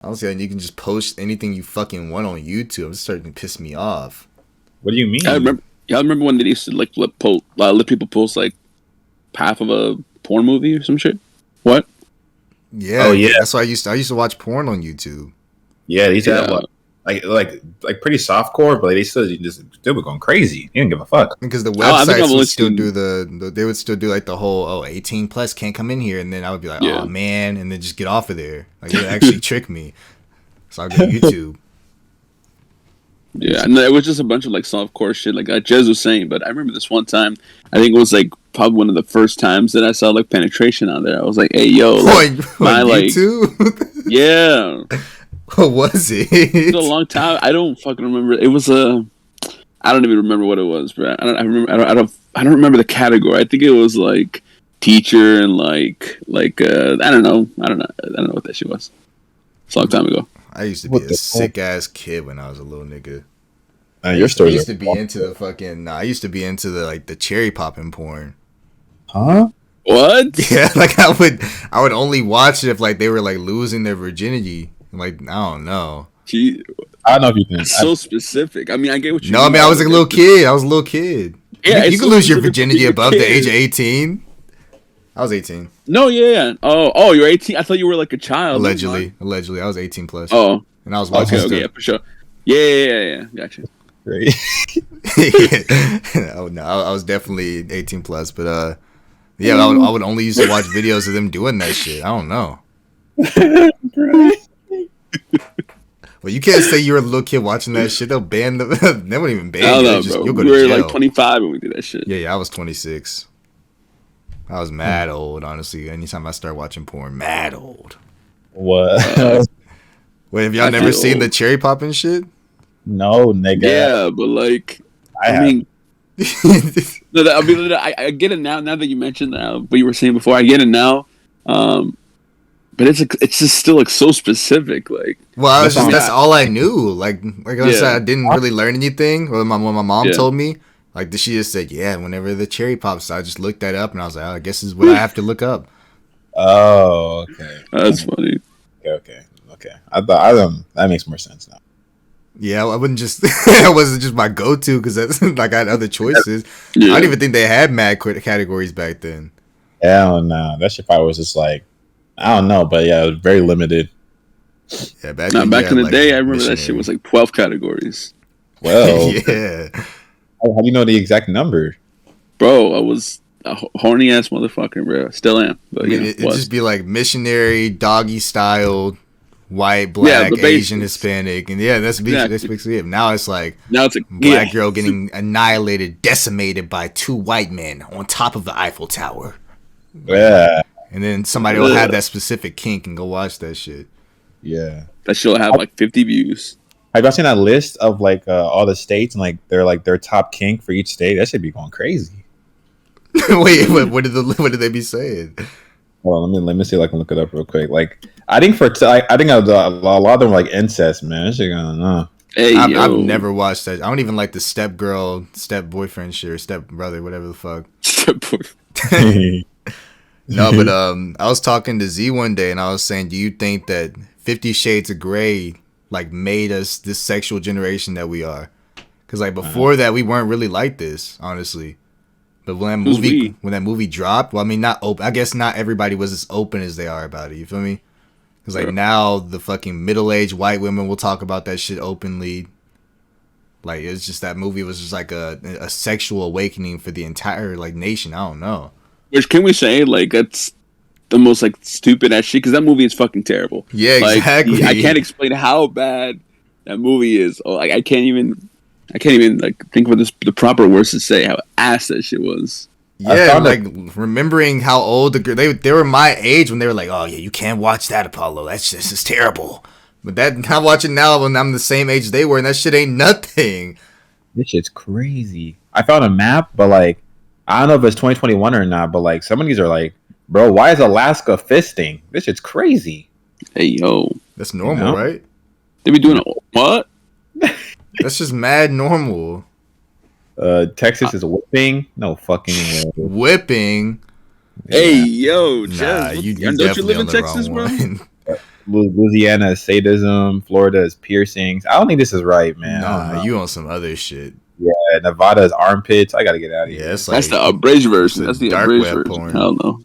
Honestly, and you can just post anything you fucking want on YouTube. It's starting to piss me off. What do you I mean? remember. Yeah, I remember when they used to like let people post like half of a porn movie or some shit. What? Yeah, Oh yeah, that's why I used to watch porn on YouTube. yeah. They used to have Yeah. like pretty soft core, but they were going crazy. They didn't give a fuck. Because the I think websites I've only would still seen- do they would still do like the whole 18 plus can't come in here, and then I would be like, Yeah. oh man, and then just get off of there. Like it actually trick me. So I go to YouTube. Yeah, and it was just a bunch of like softcore shit, like Jez was saying. But I remember this one time. I think it was like probably one of the first times that I saw like penetration on there. I was like, "Hey, yo, like, on like- YouTube? yeah." What was it? It's a long time. I don't fucking remember. It was a. I don't even remember what it was, bro. I don't remember the category. I think it was like teacher and like I don't know what that shit was. It's a long time ago. I used to be What a the sick ass kid when I was a little nigga. Your I story used to be into the fucking. I used to be into the like the cherry popping porn. huh? What? Yeah, like I would only watch it if like they were like losing their virginity. Like I don't know. Gee, I don't know if you can. so specific. I mean, I get what you. No, I mean I was like a little kid. I was a little kid. Yeah, you it's can so lose your specific virginity for your above the kid. age of 18. I was 18. No, yeah. Oh, you're 18. I thought you were like a child. Allegedly, I was 18 plus. Oh, And I was watching okay, yeah, stuff. for sure. Yeah. Gotcha. Great. Oh no, I was definitely 18 plus, but yeah, I would only used to watch videos of them doing that shit. I don't know. Well, you can't say you were a little kid watching that shit. They'll ban the. They won't even ban I don't you. know, Just, bro. you'll go We to were jail. like 25 when we did that shit. Yeah, I was 26. I was mad old, honestly. Anytime I start watching porn, mad old. What? Wait, have y'all I never feel seen old. the cherry popping shit? No, nigga. Yeah, but like, I mean, no, I mean, I get it now. Now that you mentioned what you were saying before, I get it now. But it's just still like so specific. Like, Well, That's that's all I knew. Like I Yeah. said, I didn't really learn anything. When my mom Yeah. told me, like she just said, yeah, whenever the cherry pops, so I just looked that up, and I was like, oh, I guess this is what I have to look up. Oh, okay. that's funny. Okay. I that makes more sense now. Yeah, I wouldn't just. That wasn't just my go-to because that's like I had other choices. I Yeah. don't even think they had mad categories back then. Hell no. That shit probably was just like, I don't know, but yeah, it was very limited. Yeah, back Now, then, back you in had, the day, I remember that missionary. shit was like 12 categories. Well, Yeah, how do you know the exact number? Bro, I was a horny ass motherfucker, bro. Still am. But I mean, yeah, it'd just be like missionary, doggy style, white, Yeah, black, the Asian, basics. Hispanic, and yeah, that's Exactly. basically it. Now it's like now it's like black girl getting annihilated, decimated by two white men on top of the Eiffel Tower, Yeah. and then somebody will have that specific kink and go watch that shit. Yeah. That shit'll have like 50 views. Have y'all seen that list of like all the states and like their top kink for each state? That should be going crazy. Wait, what did they be saying? Well, let me see if I can look it up real quick. Like, I think I think a lot of them are like incest, man. That shit going on. Hey, I've yo. never watched that. I don't even like the step girl, step boyfriend shit, or step brother, whatever the fuck. No, but I was talking to Z one day, and I was saying, do you think that 50 Shades of Grey like made us this sexual generation that we are? Because like before that, we weren't really like this, honestly. But when Who's we? that movie dropped, well, I mean, not open. I guess not everybody was as open as they are about it. You feel me? Because like Sure. now the fucking middle-aged white women will talk about that shit openly. Like it's just that movie was just like a sexual awakening for the entire like nation. I don't know. Which can we say like that's the most like stupid ass shit? Because that movie is fucking terrible. Yeah, Like, exactly. I can't explain how bad that movie is. Oh, like I can't even like think of the proper words to say how ass that shit was. Yeah, found like remembering how old they were my age when they were like, oh yeah, you can't watch that, Apollo. This is terrible. But that I'm watching now when I'm the same age they were, and that shit ain't nothing. This shit's crazy. I found a map, but like, I don't know if it's 2021 or not, but like, some of these are like, bro, why is Alaska fisting? This shit's crazy. Hey yo, That's normal, know? right? they be doing what? That's just mad normal. Texas is whipping. No fucking way. Whipping. Hey yo, Nah, Jez, you don't definitely you live on in the Texas, wrong bro? one. Louisiana is sadism. Florida is piercings. I don't think this is right, man. I don't Nah, know. you on some other shit. Yeah, Nevada is armpits. I gotta get out of Yeah, here. it's That's like the abridged version. a That's the dark abridged web version. porn. Hell no.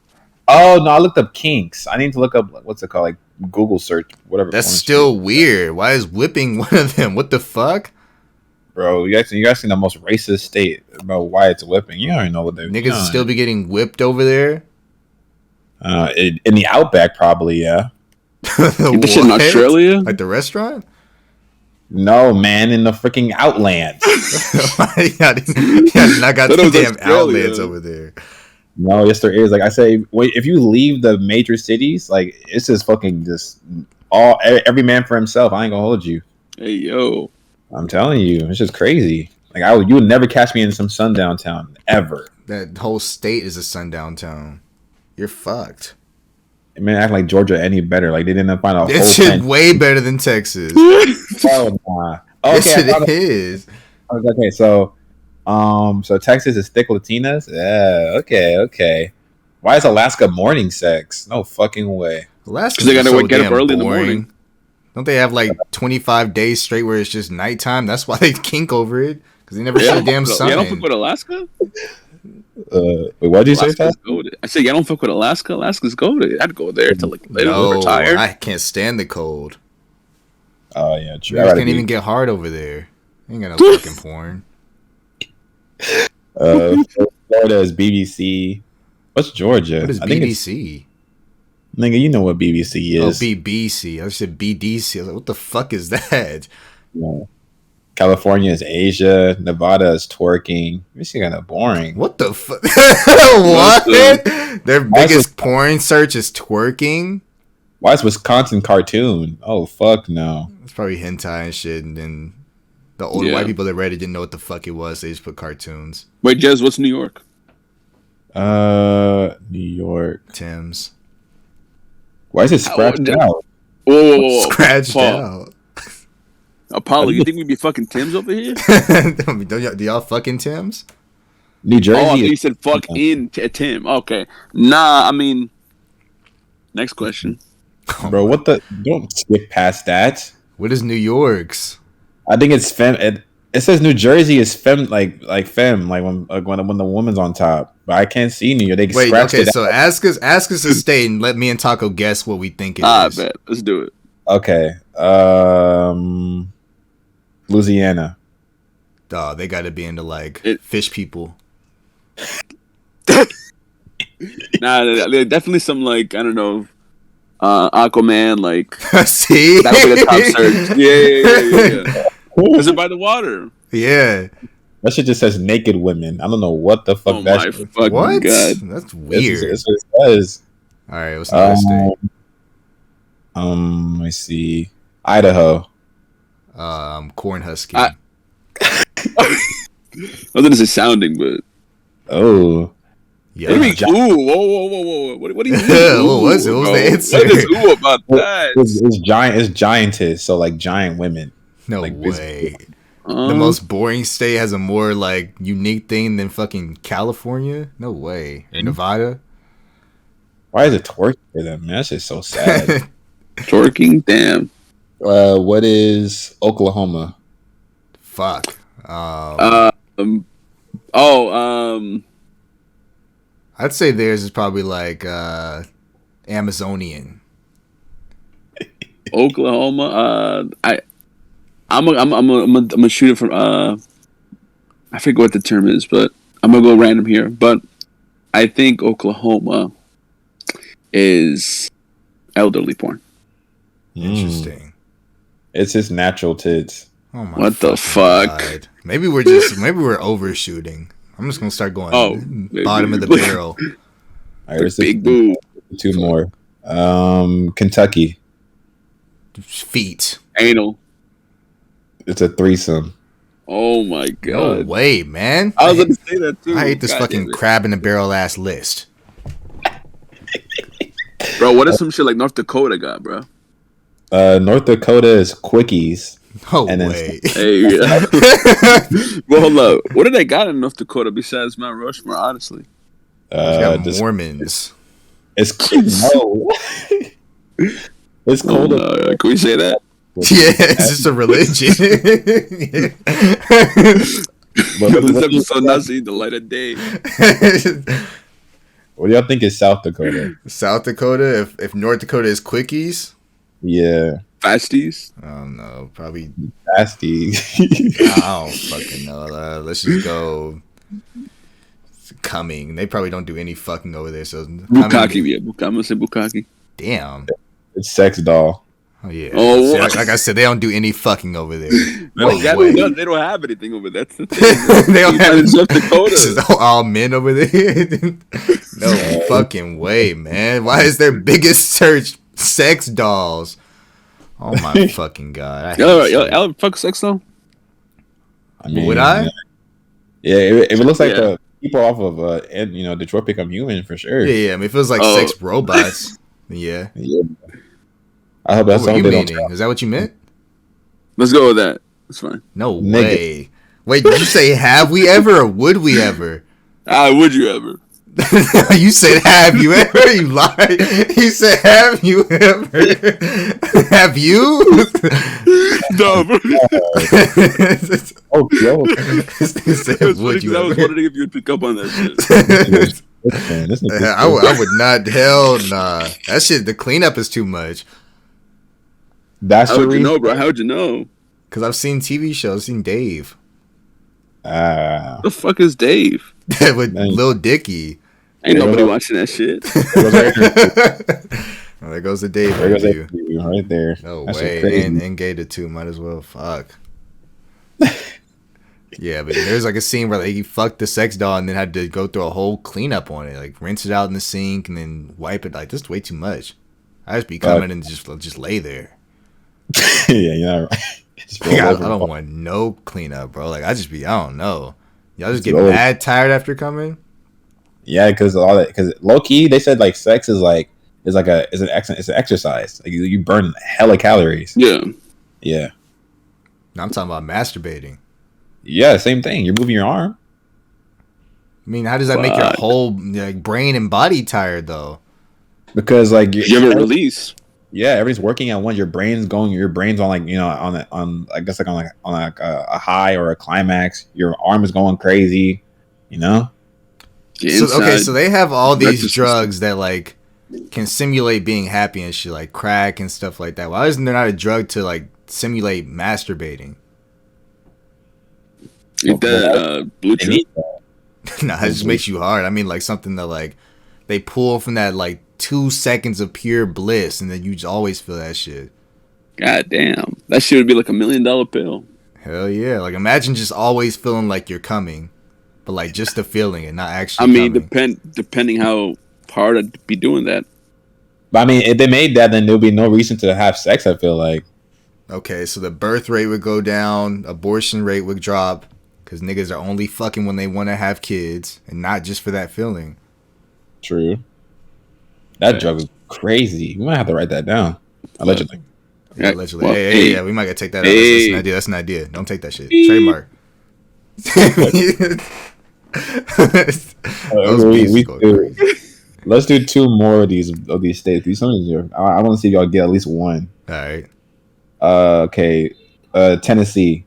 Oh no, I looked up kinks. I need to look up what's it called, like Google search, whatever. that's porn still shit. weird. Why is whipping one of them? What the fuck? Bro. You guys seen the most racist state about why it's whipping? You don't even know what they Niggas still be getting whipped over there. in the outback, probably. Yeah. This shit in What? Australia? Like the restaurant? No, man, in the freaking outlands. I did not got Thought it the was damn Australia. outlets over there. No, yes, there is. Like I say, wait, if you leave the major cities, like it's just fucking just every man for himself. I ain't gonna hold you. Hey yo. I'm telling you, it's just crazy. Like you would never catch me in some sundown town ever. That whole state is a sundown town. You're fucked. It may act like Georgia any better. Like they didn't find a whole. This shit plant- way better than Texas. Oh, nah. Yes, Okay, I found it is. okay, so Texas is thick Latinas. Yeah, okay. Why is Alaska morning sex? No fucking way. Alaska's 'Cause they gotta so get up damn early in the boring. morning. Don't they have like 25 days straight where it's just nighttime? That's why they kink over it because they never see a damn sun. Yeah, I don't fuck with Alaska. Wait, what did you say? Alaska's Pat? goated. I said, yeah, I don't fuck with Alaska. Alaska's goated. I'd go there till like later No, retire. I can't stand the cold. Oh yeah, true. You can't even get hard over there. Ain't got no fucking porn. Florida is BBC. What's Georgia? What is I think it's BBC? nigga. You know what BBC Oh, is? BBC. I said BDC. I was like, what the fuck is that? Yeah. California is Asia. Nevada is twerking. This shit kind of boring. What the fuck? What? Their Why is biggest porn search is twerking? Why is Wisconsin cartoon? Oh fuck no. It's probably hentai and shit. And then the old white people that read it didn't know what the fuck it was. They just put cartoons. Wait, Jez, what's New York? New York. Tim's. Why is it scratched out? Whoa. Scratched Paul. out. Apollo, you think we'd be fucking Tim's over here? Do y'all fucking Tim's? New Jersey. Oh, I thought is- you said fuck in Tim. Okay. Nah, I mean, next question. Bro, what the? Don't skip past that. What is New York's? I think it's fem. It says New Jersey is fem, like fem, like when the woman's on top. But I can't see New York. They Wait, scratched okay, it. so ask us a state and let me and Taco guess what we think it I is. bet. Let's do it. Okay. Louisiana. Oh, they got to be into like fish people. Nah, they're definitely some like I don't know, Aquaman. Like See, that would be the top search. Yeah. Is it by the water? Yeah. That shit just says naked women. I don't know what the fuck Oh that my shit fucking What? god! That's weird. It's what it says. All right, what's another state? Let me see. Idaho. Cornhusky. I- I thought this is sounding, but Oh. Yeah. what do you mean? Ooh, whoa! What do you mean? What was it? What was bro? the answer? What is ooh about that? It's giantess, so like giant women. No like, way. The most boring state has a more like unique thing than fucking California. No way. Or Nevada. Why is it twerking for them? Man, that's just so sad. Twerking. Damn. What is Oklahoma? Fuck. I'd say theirs is probably like Amazonian. Oklahoma. I'm gonna shoot it from. I forget what the term is, but I'm gonna go random here. But I think Oklahoma is elderly porn. Interesting. It's just natural tits. Oh my What the fucking fuck? God. Maybe we're overshooting. I'm just gonna start going bottom of the maybe. barrel. All right, there's Big boo. two more. Kentucky. Feet. Anal. It's a threesome. Oh my No god. way, man. I was gonna say that too. I hate this God fucking damn it. crab in a barrel ass list. Bro, what is some shit like North Dakota got, bro? North Dakota is quickies. No And then- way. Hey, yeah. Well, hold up. What do they got in North Dakota besides Mount Rushmore? Honestly, They got Just- Mormons. it's no. It's Oh, colder. no, can we say that? Yeah, it's just a religion. But This episode not seeing the light of day. what do y'all think is South Dakota? South Dakota. If North Dakota is quickies, Yeah, Fasties. I don't know. Probably nasty. I don't fucking know. Let's just go. Coming. They probably don't do any fucking over there. So Bukkake, yeah. I'm gonna say Bukkake. Damn. It's sex doll. Oh yeah. Oh, See, what? like I said, they don't do any fucking over there. No, No way. they don't have anything over there. That's the thing. They don't have in South This is Dakota. all men over there. No fucking way, man. Why is their biggest search sex dolls? Oh my fucking god. I hate sex. Y'all fuck sex though? I mean, Would I? Yeah, if it looks like Yeah. the people off of Detroit Become Human for sure. Yeah, I mean, if it was like Oh. sex robots, yeah. Yeah. I hope that's What were you something they don't. meaning? Is that what you meant? Let's go with that. That's fine. No Nigga. way. Wait, did you say have we ever or would we ever? Would you ever? You said have you ever? You lied. You said have you ever? Have you? No, bro. Oh, yo, He said, It was funny would 'cause you I was ever? wondering if you'd pick up on that shit. man, this nigga. I would not. Hell nah. That shit, the cleanup is too much. That's How the would you reason. know, bro? How would you know? Because I've seen TV shows, seen Dave. The fuck is Dave? With Man. Lil Dicky. Ain't There nobody goes- watching that shit. Well, there goes the Dave There goes that review. review right there. No That way. shit crazy. And Gator too. Might as well. Fuck. Yeah, but there's like a scene where like, he fucked the sex doll and then had to go through a whole cleanup on it. Like rinse it out in the sink and then wipe it. Like, this is way too much. I just be coming and just lay there. Yeah, yeah. Right. Just Like, I roll over. don't want no cleanup, bro. Like, I don't know. Y'all just get Roll. mad tired after coming? Yeah, because all that. Because low key, they said like sex is an exercise. Like you burn hella calories. Yeah. Yeah, No, I'm talking about masturbating. yeah, same thing. You're moving your arm. I mean, how does that make your Fuck. whole like brain and body tired though? Because like You have a release. yeah, everybody's working at once. Your brain's on like I guess like on a high or a climax. Your arm is going crazy, you know. Get So, okay, inside. so they have all these Breakfast drugs that like can simulate being happy and shit, like crack and stuff like that. Why isn't there not a drug to like simulate masturbating? Eat that blue They chew. need that. Nah, it just makes you hard. I mean, like something that like they pull from that like 2 seconds of pure bliss, and then you just always feel that shit. God damn. That shit would be like $1 million pill. Hell yeah! Like imagine just always feeling like you're coming, but like just the feeling and not actually. I mean, coming. depending how hard I'd be doing that. But I mean, if they made that, then there'll be no reason to have sex. I feel like. Okay, so the birth rate would go down, abortion rate would drop, because niggas are only fucking when they want to have kids, and not just for that feeling. True. That drug is crazy. We might have to write that down. Allegedly. Yeah, Right. allegedly. Well, Hey, we might gotta take that out. hey. That's an idea. Don't take that shit. Beep. Trademark. Those beats We go do. crazy. Let's do 2 more of these states. These some of these are, I want to see if y'all get at least one. All right. Okay. Tennessee.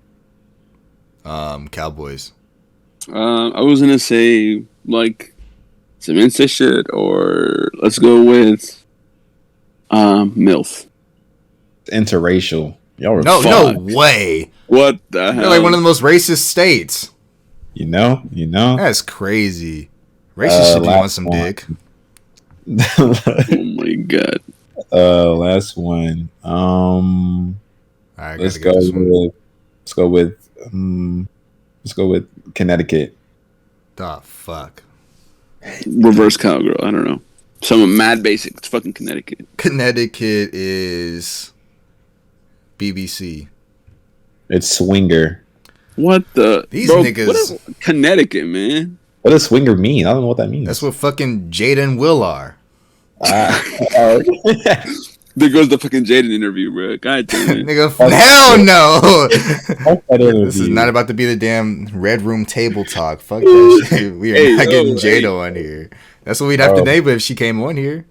Cowboys. I was gonna say like some incest shit, or let's go with MILF. Interracial. Y'all were No fucked. way. What the hell? They're like one of the most racist states. You know. That's crazy. Racist shit. You want last some one. dick? Oh my god. Last one. All right, Let's gotta go get this one. let's go with Connecticut. Oh fuck. Reverse cowgirl. I don't know. Some mad basic. It's fucking Connecticut. Connecticut is BBC. It's swinger. What the? These Bro, niggas- what is Connecticut, man? What does swinger mean? I don't know what that means. That's what fucking Jada and Will are. There goes the fucking Jaden interview, bro. God damn it. Nigga, hell no. That This is interview. not about to be the damn red room table talk. Fuck that shit. We are Hey, not yo, getting hey. Jada on here. That's what we'd have to Oh. name it if she came on here.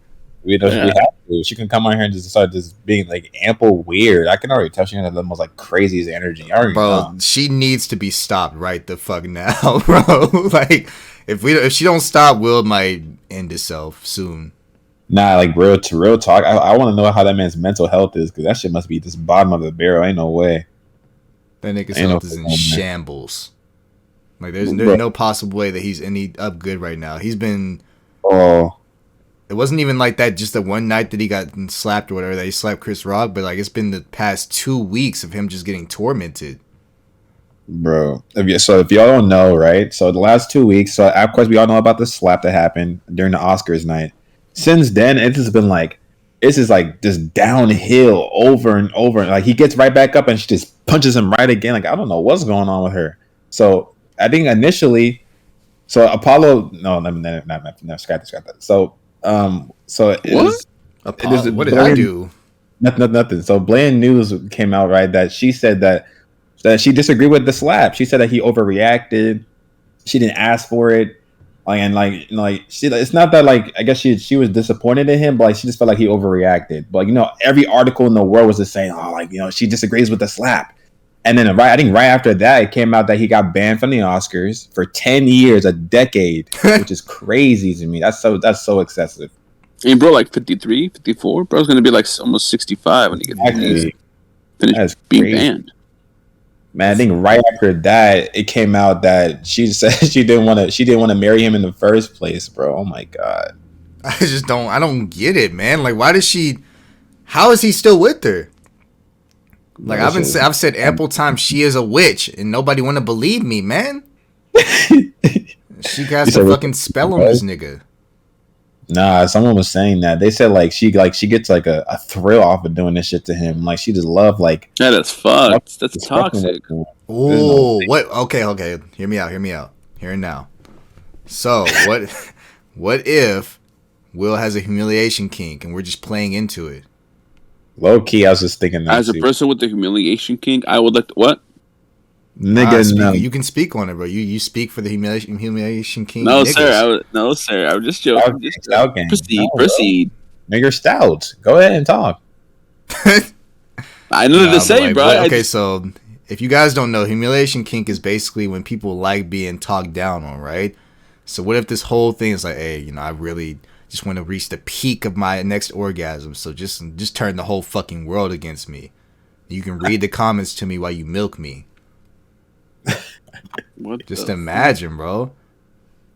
We have to. She can come on here and just start just being like ample weird. I can already tell she's gonna have the most like craziest energy. I already know. She needs to be stopped right the fuck now, bro. Like if she don't stop, Will might end itself soon. Nah, like real talk. I want to know how that man's mental health is because that shit must be this bottom of the barrel. Ain't no way. That nigga's health is in shambles. Like there's no possible way that he's any up good right now. He's been. Oh. It wasn't even like that just the one night that he got slapped or whatever that he slapped Chris Rock, but like it's been the past 2 weeks of him just getting tormented. Bro, if y'all don't know, right? So the last 2 weeks, so of course we all know about the slap that happened during the Oscars night. Since then, it's just been like just downhill over and over. Like he gets right back up and she just punches him right again. Like I don't know what's going on with her. So I think initially, so Apollo, no, scrap that. So what? Apollo, what did I do? Nothing. So Bland News came out right that she said that she disagreed with the slap. She said that he overreacted. She didn't ask for it. It's not that like I guess she was disappointed in him, but like she just felt like he overreacted. But every article in the world was just saying, she disagrees with the slap. And then right after that, it came out that he got banned from the Oscars for 10 years, a decade, which is crazy to me. That's so excessive. And bro, like 53, 54, bro's gonna be like almost 65 when he gets finished being banned. Man, I think right after that, it came out that she said she didn't want to marry him in the first place, bro. Oh my god. I don't get it, man. Like, how is he still with her? Like, I've said ample times she is a witch, and nobody want to believe me, man. She got the fucking spell on this nigga. Nah, someone was saying that. They said she gets like a thrill off of doing this shit to him. Like she just love like yeah, that's fucked. That's toxic. Oh, what? Okay. Hear me out. Here and now. So what if Will has a humiliation kink and we're just playing into it? Low key, I was just thinking that. As a person with the humiliation kink, I would like to, what? Nigga, no. You can speak on it, bro. You speak for the humiliation king. No, sir. I was just joking. Proceed. Nigga, stout. Go ahead and talk. I know what to say, bro. Okay, so if you guys don't know, humiliation kink is basically when people like being talked down on, right? So what if this whole thing is like, hey, I really just want to reach the peak of my next orgasm, so just turn the whole fucking world against me. You can read the comments to me while you milk me. Just imagine, bro.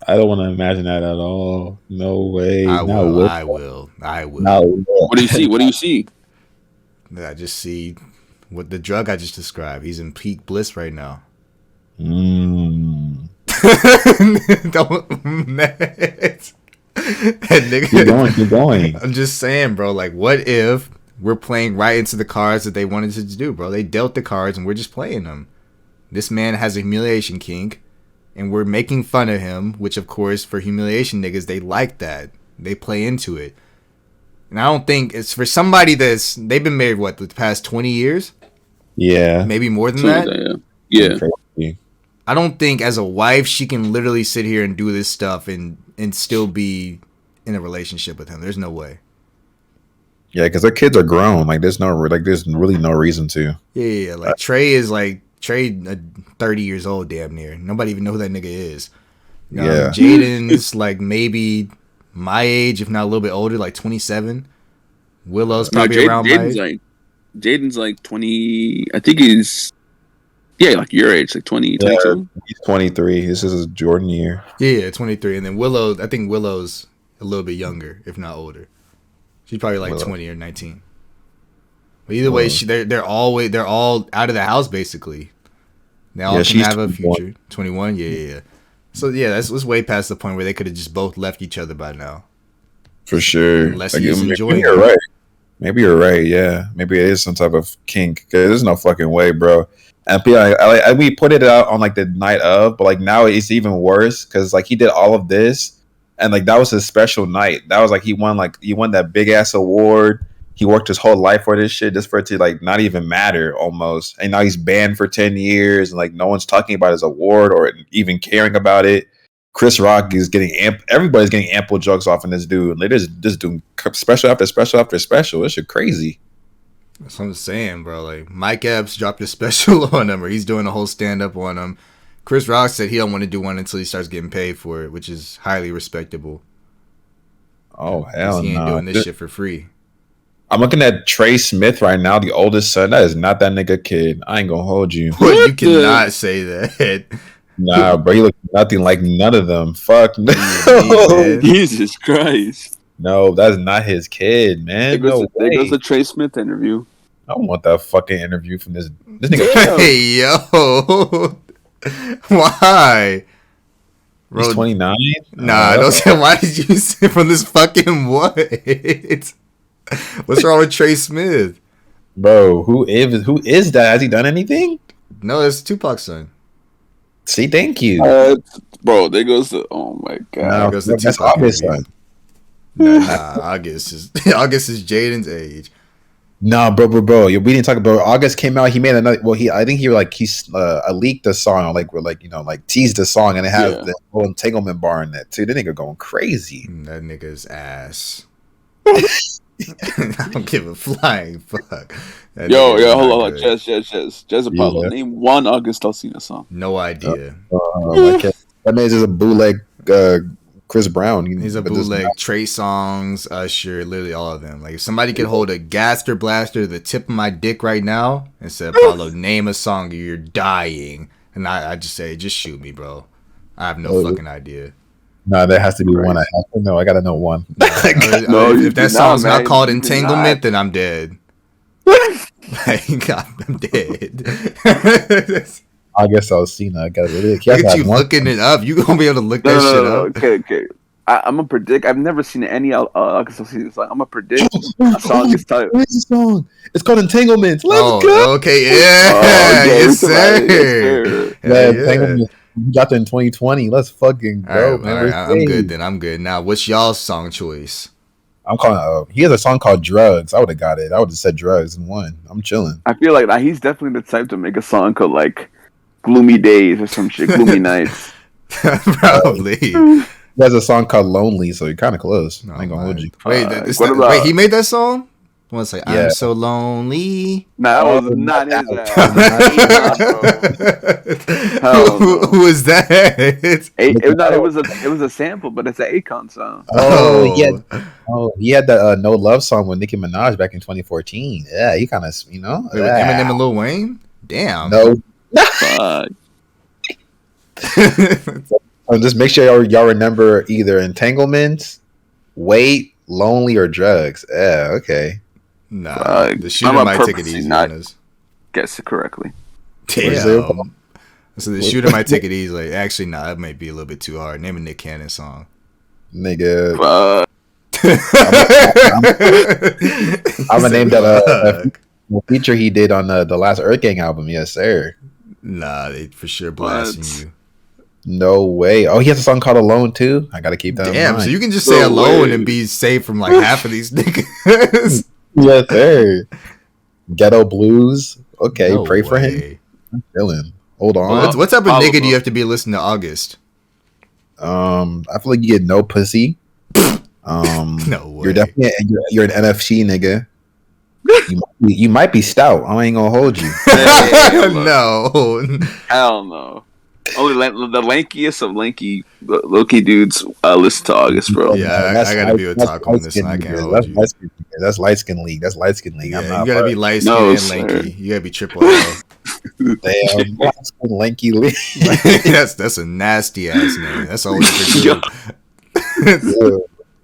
I don't want to imagine that at all. No way. I will. No. What do you see? I just see what the drug I just described. He's in peak bliss right now. Don't. Nigga. Keep going. I'm just saying, bro. Like, what if we're playing right into the cards that they wanted to do, bro? They dealt the cards and we're just playing them. This man has a humiliation kink, and we're making fun of him, which, of course, for humiliation niggas, they like that. They play into it. And I don't think it's for somebody they've been married, the past 20 years? Yeah. Maybe more than that? Yeah. I don't think as a wife, she can literally sit here and do this stuff and still be in a relationship with him. There's no way. Yeah, because their kids are grown. Like, there's really no reason to. Yeah. Like, Trey 30 years old, damn near. Nobody even know who that nigga is. Yeah. Jaden's like maybe my age, if not a little bit older, like 27. Willow's probably around my age. Jaden's like 20. I think he's like your age, like 20, 22. He's 23. This is his Jordan year. Yeah, 23. And then I think Willow's a little bit younger, if not older. She's probably like 20 or 19. But either way, they're all out of the house basically. They all can have 21. A future. 21, yeah. So yeah, that's way past the point where they could have just both left each other by now. For sure. Unless he's enjoying it. You're right. Maybe you're right. Yeah, maybe it is some type of kink. There's no fucking way, bro. And we put it out on like the night of, but like now it's even worse because like he did all of this, and like that was his special night. That was like he won that big ass award. He worked his whole life for this shit just for it to like not even matter almost. And now he's banned for 10 years and like no one's talking about his award or even caring about it. Chris Rock is getting everybody's getting ample jokes off in this dude. They're just doing special after special after special. This shit crazy. That's what I'm saying, bro. Like Mike Epps dropped a special on him, or he's doing a whole stand up on him. Chris Rock said he don't want to do one until he starts getting paid for it, which is highly respectable. Oh hell no! He ain't doing this shit for free. I'm looking at Trey Smith right now, the oldest son. That is not that nigga kid. I ain't gonna hold you. What? You cannot say that. Nah, bro, he looks nothing like none of them. Fuck no. Jesus Christ. No, that's not his kid, man. There goes the Trey Smith interview. I don't want that fucking interview from this nigga. Hey yo, why? He's 29. Nah, don't say. Why did you say from this fucking what? What's wrong with Trey Smith? Bro, who is that? Has he done anything? No, it's Tupac's son. See, thank you. Bro, there goes the. Oh my god. No, There goes the that's Tupac August interview. son. Nah, August is Jaden's age. No, bro. We didn't talk about August came out. He made another. Well, I think he leaked a song, teased a song, and it has the whole entanglement bar in that too. The nigga going crazy. That nigga's ass. I don't give a flying fuck. Yo, hold on. Jez Apollo. Name one August Alsina song. No idea. That man's just a bootleg Chris Brown. He's a bootleg Trey Songz, Usher, literally all of them. Like if somebody could hold a Gaster Blaster to the tip of my dick right now and say, Apollo, name a song, you're dying. And I just say, just shoot me, bro. I have no fucking idea. No, there has to be one. I have to know. I gotta know one. If that song's not called Entanglement, then I'm dead. Like, God, I'm dead. I guess Alsina. I got it. Look at you looking it up. You gonna be able to look that shit up. Okay. I'm gonna predict. I've never seen any August Alsina song. I'm gonna predict a song is titled. What is the song? It's called Entanglements. Let's go. Okay, yeah. Yes, sir. Entanglements. We got that in 2020. Let's fucking go, man. All right, I'm good then. I'm good. Now, what's y'all's song choice? I'm calling. He has a song called Drugs. I would have got it. I would have said Drugs and won. I'm chilling. I feel like he's definitely the type to make a song called like Gloomy Days or some shit. Gloomy Nights. Probably. He has a song called Lonely, so you're kind of close. I ain't gonna hold you. Wait, he made that song? I want to say, I'm so lonely. Nah, that was not his Who was that? It was a sample, but it's an Akon song. He had the No Love song with Nicki Minaj back in 2014. Yeah, he kind of, With Eminem and Lil Wayne? Damn. No. Fuck. Just make sure y'all remember either Entanglements, Wait, Lonely, or Drugs. Yeah, okay. Nah, the shooter might take it easy on us. Guess it correctly. Damn. So the shooter might take it easily. Actually, nah, that might be a little bit too hard. Name a Nick Cannon song. Nigga. I'm gonna name that feature he did on the last Earth Gang album. Yes, sir. Nah, they for sure blasting you. No way. Oh, he has a song called Alone too. I gotta keep that in mind. So you can just say Alone and be safe from like half of these niggas. Yes, sir. Ghetto Blues. Okay, No pray for way. him. I'm feeling. Hold on. What type of nigga do you have to be listening to August? I feel like you get no pussy. No way. You're definitely you're an NFC nigga. You might be stout. I ain't gonna hold you. No. Hell no. Only the lankiest of lanky dudes listen to August, bro. Yeah, I gotta be a talk on this one. I can't hold you. That's light skin league. That's light skin league. Yeah, I'm not you gotta be light skin and lanky. You gotta be triple L. Damn, light skin lanky league. That's a nasty ass name. That's all for good.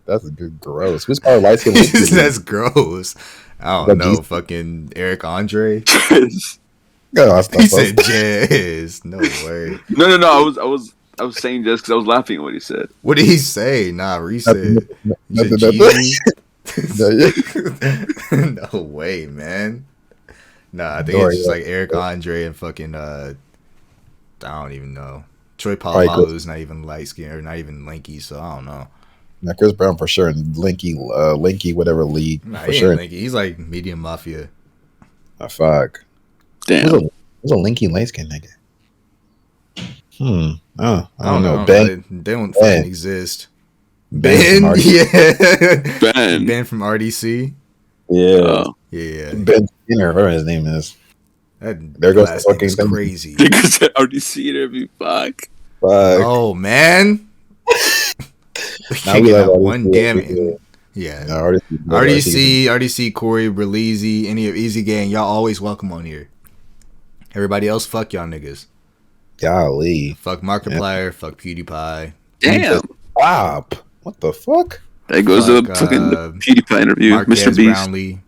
That's a good gross. Who's part of light skin lanky league? That's gross. I don't know. Fucking Eric Andre. He said jazz. No way. No. I was saying just because I was laughing at what he said. What did he say? Nah, reset. No way, man. Nah, I think it's just like Eric Andre and fucking I don't even know. Troy Polamalu is not even light skinned or not even lanky, so I don't know. Now Chris Brown for sure, and Linky whatever league for sure. Lanky. He's like medium mafia. Fuck. Damn. Who's a Linky light skin nigga? Oh, I I don't don't know. know. Ben. They don't Ben. fucking exist. Ben from RDC. Yeah. Ben. Ben from RDC. Yeah. Yeah. Ben Skinner, whatever his name is. That There goes the last name fucking is thing. crazy. Niggas had already seen every fuck. Fuck. Oh man. We Now can't we get love that RDC. one damn it. Yeah. No, RDC. RDC, Corey, Real Easy, any of Easy Gang, y'all always welcome on here. Everybody else, fuck y'all niggas. Golly. Fuck Markiplier, fuck PewDiePie. Damn. Stop. What the fuck? That goes Fuck, to fucking the PewDiePie interview, Marquez Mr. Beast. Brownlee.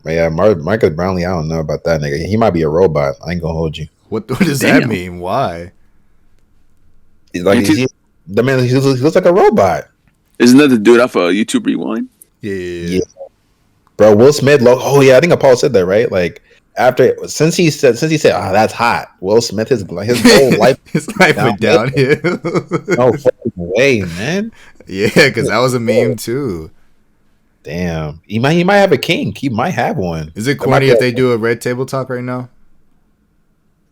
Yeah, Marcus Brownlee, I don't know about that nigga. He might be a robot. I ain't gonna hold you. What does that Damn. mean? Why? Like the man, he looks like a robot. Isn't that the dude off of YouTube Rewind? Yeah. Bro, Will Smith. I think Apollo said that, right? Like since he said, "Oh, that's hot." Will Smith, his whole life, His life went downhill. no fucking way, man. Yeah, because that was a meme too. Damn, he might have a kink. He might have one. Is it corny if they do a Red Table Talk right now?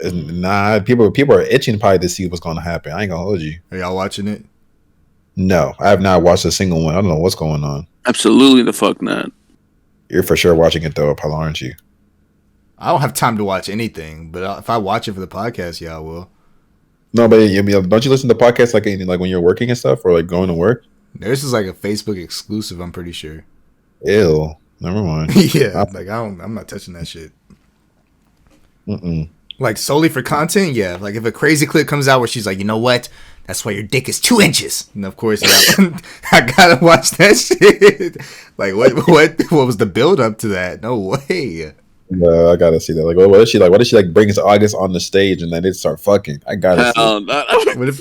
Nah, people are itching probably to see what's gonna happen. I ain't gonna hold you. Are y'all watching it? No, I have not watched a single one. I don't know what's going on. Absolutely the fuck not. You're for sure watching it though, Apollo, aren't you? I don't have time to watch anything, but if I watch it for the podcast, yeah, I will. No, but don't you listen to podcasts like when you're working and stuff, or like going to work? This is like a Facebook exclusive, I'm pretty sure. Ew. Never mind. Yeah, like I'm not touching that shit. Mm-mm. Like solely for content, yeah. Like if a crazy clip comes out where she's like, you know what? That's why your dick is 2 inches. And of course, I gotta watch that shit. Like what was the build up to that? No way. No, I gotta see that. Like, what if she brings August on the stage and then they start fucking? I gotta see. What if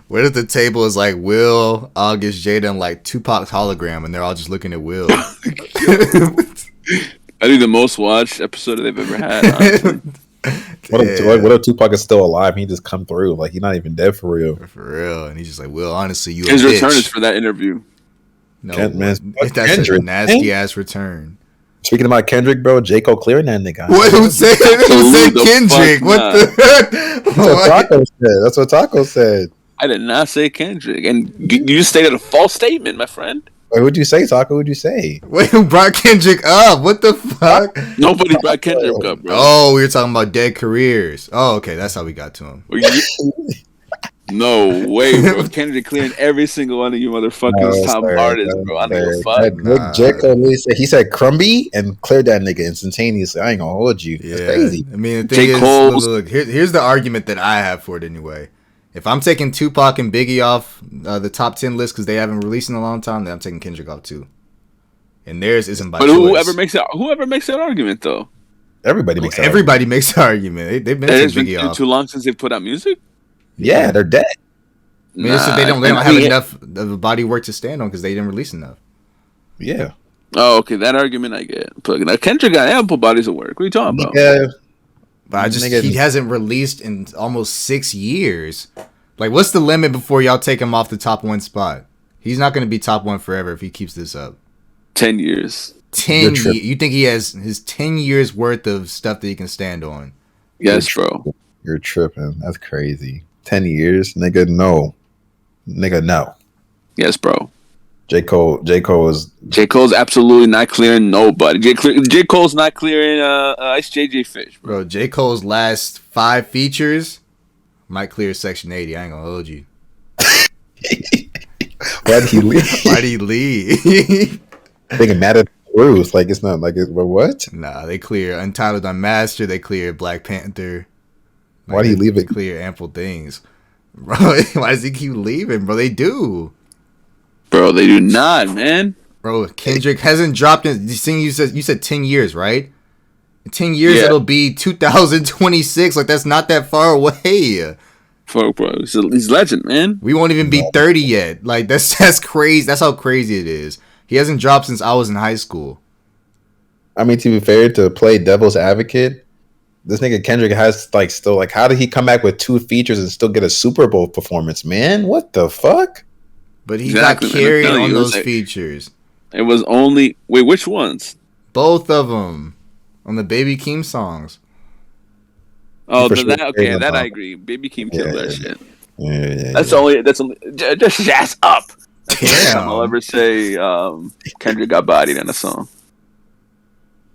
what if the table is like Will, August, Jada, and like Tupac's hologram, and they're all just looking at Will? I think the most watched episode they've ever had. Honestly. What if Tupac is still alive? And he just come through like he's not even dead for real. For real, and he's just like, Will, honestly, you. His a return bitch. is for that interview. No, Man, that's Kendrick, a nasty ass return. Speaking about Kendrick, bro, J. Cole clearing that nigga. What? Who said the Kendrick? fuck What not. the? That's what Taco said. I did not say Kendrick, and you just stated a false statement, my friend. Wait, what'd you say, Taco? What'd you say? Wait, who brought Kendrick up? What the fuck? Nobody brought Kendrick up, bro. Oh, we were talking about dead careers. Oh, okay, that's how we got to him. No way, bro. Kendrick clearing every single one of you motherfuckers top artists, bro. I don't give a fuck. J. Cole he said Crumby and cleared that nigga instantaneously. I ain't gonna hold you. That's crazy. I mean, the thing is, look, here's the argument that I have for it anyway. If I'm taking Tupac and Biggie off the top 10 list because they haven't released in a long time, then I'm taking Kendrick off too. And theirs isn't by choice. Whoever makes that argument though. Everybody makes that Everybody makes the argument. They've been It's taking been Biggie off. too long since they've put out music. Yeah, they're dead. I mean, they don't have enough of a body of work to stand on because they didn't release enough. Yeah. Oh, okay, that argument I get. But now Kendrick got ample bodies of work. What are you talking about? Yeah. But he hasn't released in almost 6 years. Like, what's the limit before y'all take him off the top 1 spot? He's not going to be top 1 forever if he keeps this up. 10 years. 10 years. You think he has his 10 years worth of stuff that he can stand on? Yes, bro. You're tripping. That's crazy. 10 years? Nigga, no. Nigga, no. Yes, bro. J. Cole's absolutely not clearing nobody. J. Cole's not clearing Ice JJ Fish, bro. J. Cole's last 5 features might clear Section 80. I ain't gonna hold you. Why did he leave? Why did he leave? Thinking mad at Bruce. Like, it's not like it's, but what? Nah, they clear Untitled Unmastered. They clear Black Panther. Like, why do you leave it? Clear ample things. Bro, why does he keep leaving, bro? They do. Bro, they do not, man. Bro, Kendrick hasn't dropped in. You said 10 years, right? In 10 years, it'll be 2026. Like, that's not that far away. Fuck, bro. He's legend, man. We won't even be 30 yet. Like, that's crazy. That's how crazy it is. He hasn't dropped since I was in high school. I mean, to be fair, to play devil's advocate, this nigga Kendrick has still how did he come back with 2 features and still get a Super Bowl performance, man? What the fuck? But he got carried on those features. It was only which ones? Both of them on the Baby Keem songs. Oh, For then sure. that okay. That I agree. Baby Keem killed that shit. Yeah. That's only just jazz up. That's the only time I'll Damn. ever say Kendrick got bodied in a song.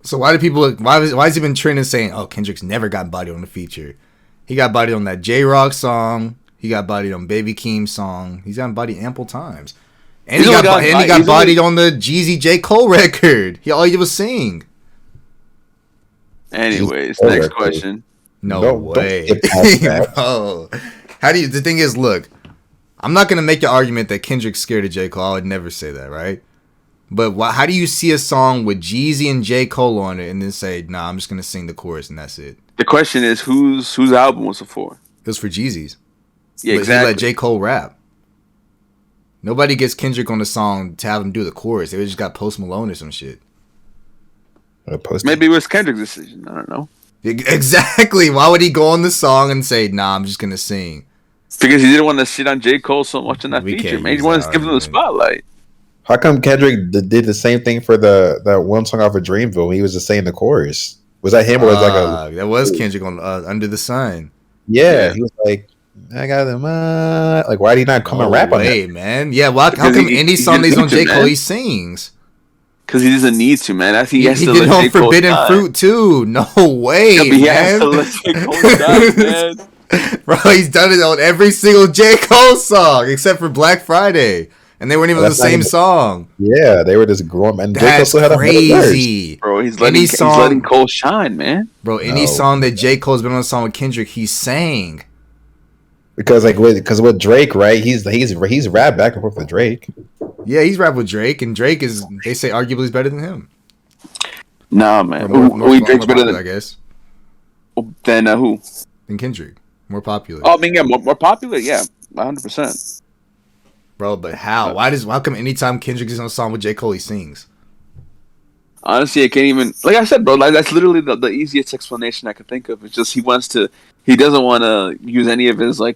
So why do people? Why has he been trending saying, "Oh, Kendrick's never got bodied on a feature"? He got bodied on that J Rock song. He got bodied on Baby Keem song. He's gotten bodied ample times. And he got bodied on the Jeezy J Cole record. All he did was sing. Anyways, next question. No way. Bro. The thing is, look, I'm not going to make an argument that Kendrick's scared of J. Cole. I would never say that, right? But how do you see a song with Jeezy and J. Cole on it and then say, nah, I'm just going to sing the chorus and that's it? The question is, whose album was it for? It was for Jeezy's. Yeah, but exactly. He let J. Cole rap. Nobody gets Kendrick on the song to have him do the chorus. They just got Post Malone or some shit. Maybe it was Kendrick's decision. I don't know. Exactly. Why would he go on the song and say, nah, I'm just going to sing? Because he didn't want to shit on J. Cole so much in that feature, man. He wanted to give him the spotlight. How come Kendrick did the same thing for that one song off of Dreamville? He was just saying the chorus. Was that him or was that was Kendrick on Under the Sun? Yeah, he was like, I got them. Like, why did he not come and rap on that? Man. Yeah, well, how come any song that's on J. Cole he sings? Because he doesn't need to, man. He did on Forbidden Fruit too. No way, man. He has to let J. Cole die, man. Bro, he's done it on every single J. Cole song except for Black Friday. And they weren't even the same song. Yeah, they were just growing. And that's J. Cole still crazy. Bro, he's letting Cole shine, man. Bro, any song that J. Cole's been on a song with Kendrick, he sang. Because with Drake, right? He's rapped back and forth with Drake. Yeah, he's rapped with Drake, and Drake is, they say, arguably is better than him. Nah, man. Drake's better than, I guess. Than who? Than Kendrick. More popular. Oh, I mean, yeah, more popular, yeah, 100%. Bro, but how? Why come anytime Kendrick is on a song with J. Cole, he sings? Honestly, I can't even. Like I said, bro, like that's literally the easiest explanation I could think of. It's just he doesn't want to use any of his any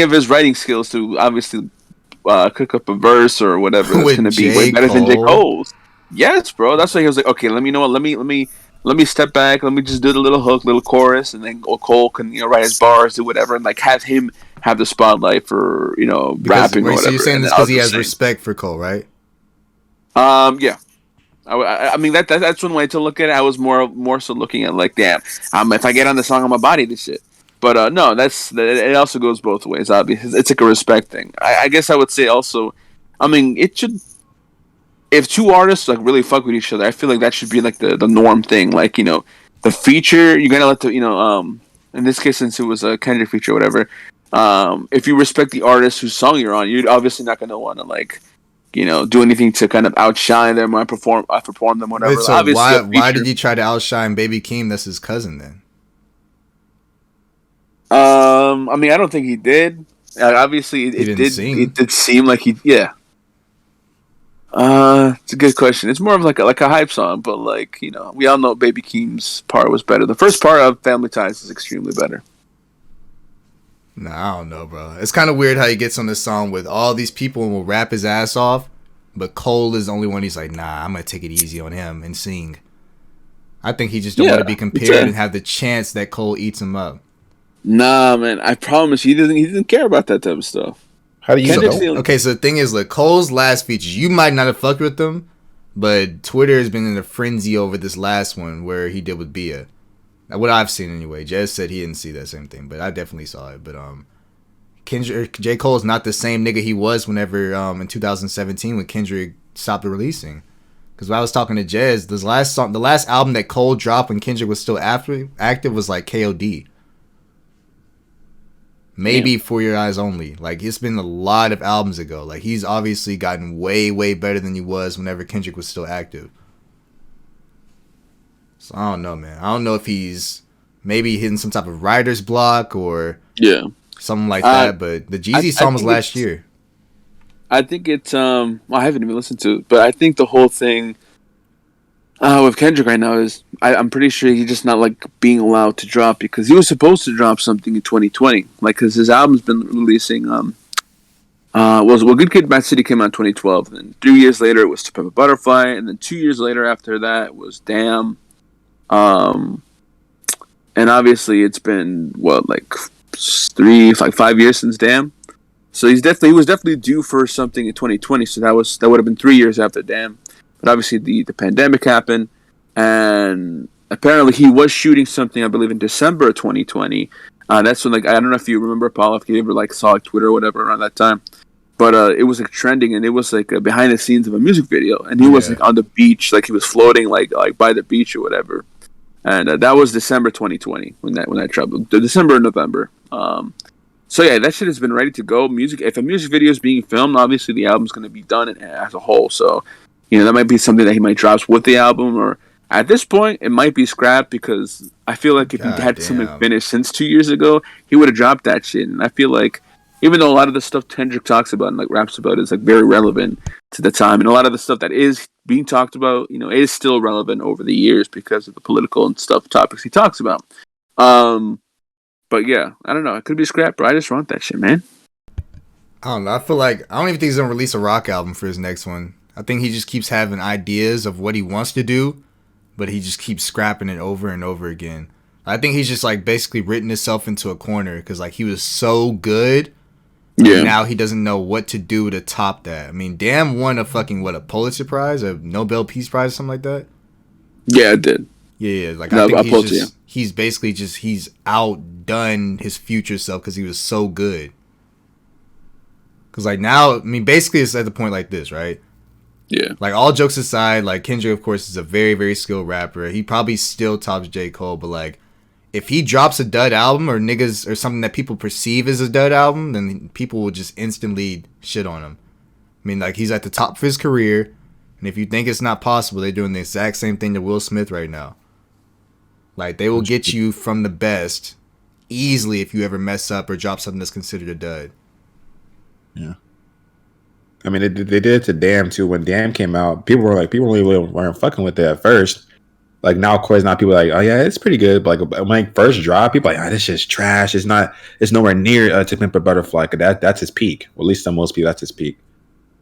of his writing skills to obviously cook up a verse or whatever that's going to be way better than J. Cole's. Yes, bro. That's why he was like, okay, let me step back. Let me just do the little hook, little chorus, and then Cole can write his bars, do whatever, and like have him have the spotlight for rapping or whatever. So you're saying this because he has respect for Cole, right? Yeah. I mean that's one way to look at it. I was more so looking at like, damn, if I get on the song, I'm gonna body this shit. But no, it also goes both ways. Obviously, it's like a respect thing. I guess I would say also, I mean, it should. If two artists like really fuck with each other, I feel like that should be like the norm thing. Like the feature you're gonna let the in this case since it was a Kendrick feature or whatever. If you respect the artist whose song you're on, you're obviously not gonna want to like. Do anything to kind of outshine them or perform them, whatever. Wait, so why did he try to outshine Baby Keem? That's his cousin, then. I mean, I don't think he did. Obviously, it did seem like he. Yeah. It's a good question. It's more of like a hype song, but like we all know Baby Keem's part was better. The first part of Family Ties is extremely better. Nah, I don't know, bro. It's kind of weird how he gets on this song with all these people and will rap his ass off, but Cole is the only one he's like, nah, I'm going to take it easy on him and sing. I think he just don't want to be compared and have the chance that Cole eats him up. Nah, man, I promise he doesn't care about that type of stuff. How do you know? Okay, so the thing is, like, Cole's last features, you might not have fucked with them, but Twitter has been in a frenzy over this last one where he did with Bia. What I've seen anyway. Jez said he didn't see that same thing, but I definitely saw it. But J. Cole is not the same nigga he was whenever in 2017 when Kendrick stopped releasing. Because when I was talking to Jez, the last album that Cole dropped when Kendrick was still active was like KOD. Maybe For Your Eyes Only. Like, it's been a lot of albums ago. Like, he's obviously gotten way, way better than he was whenever Kendrick was still active. So I don't know, man. I don't know if he's maybe hitting some type of writer's block or something like that. But the Jeezy song was last year. I think it's I haven't even listened to it, but I think the whole thing with Kendrick right now is I'm pretty sure he's just not like being allowed to drop because he was supposed to drop something in 2020, like because his album's been releasing. Good Kid, Mad City came out in 2012, and then 3 years later it was To Pimp a Butterfly, and then 2 years later after that was Damn. and obviously it's been what, like 5 years since Damn. So he was definitely due for something in 2020. So that would have been 3 years after Damn. But obviously the pandemic happened, and apparently he was shooting something, I believe, in December of 2020. That's when, like, I don't know if you remember, Paul, if you ever like saw like Twitter or whatever around that time. But it was like trending, and it was like behind the scenes of a music video, and he was like on the beach, like he was floating like by the beach or whatever. And that was December 2020 when that traveled. December or November. So yeah, that shit has been ready to go. If a music video is being filmed, obviously the album's going to be done as a whole. So, that might be something that he might drop with the album, or at this point, it might be scrapped, because I feel like if he had something finished since 2 years ago, he would have dropped that shit. And I feel like, even though a lot of the stuff Kendrick talks about and like raps about is like very relevant to the time, and a lot of the stuff that is being talked about, is still relevant over the years because of the political and topics he talks about. But yeah, I don't know. It could be scrapped, but I just want that shit, man. I don't know. I don't even think he's gonna release a rock album for his next one. I think he just keeps having ideas of what he wants to do, but he just keeps scrapping it over and over again. I think he's just like basically written himself into a corner, because like he was so good. Yeah. Now he doesn't know what to do to top that. I mean, Damn won a Pulitzer Prize, a Nobel Peace Prize, something like that. Yeah, it did. Yeah, like I think he's basically he's outdone his future self because he was so good. Because like now, I mean, basically it's at the point like this, right? Yeah. Like, all jokes aside, like Kendrick, of course, is a very, very skilled rapper. He probably still tops J. Cole, but like, if he drops a dud album or something that people perceive as a dud album, then people will just instantly shit on him. I mean, like, he's at the top of his career, and if you think it's not possible, they're doing the exact same thing to Will Smith right now. Like, they will get you from the best easily if you ever mess up or drop something that's considered a dud. Yeah. I mean, they did it to Damn too. When Damn came out, people really weren't fucking with it at first. Like, now, of course, now people are like, oh yeah, it's pretty good. But like, when it first dropped, people are like, oh, this shit's trash. It's nowhere near To Pimp a Butterfly. Cause that's his peak. Or at least to most people, that's his peak.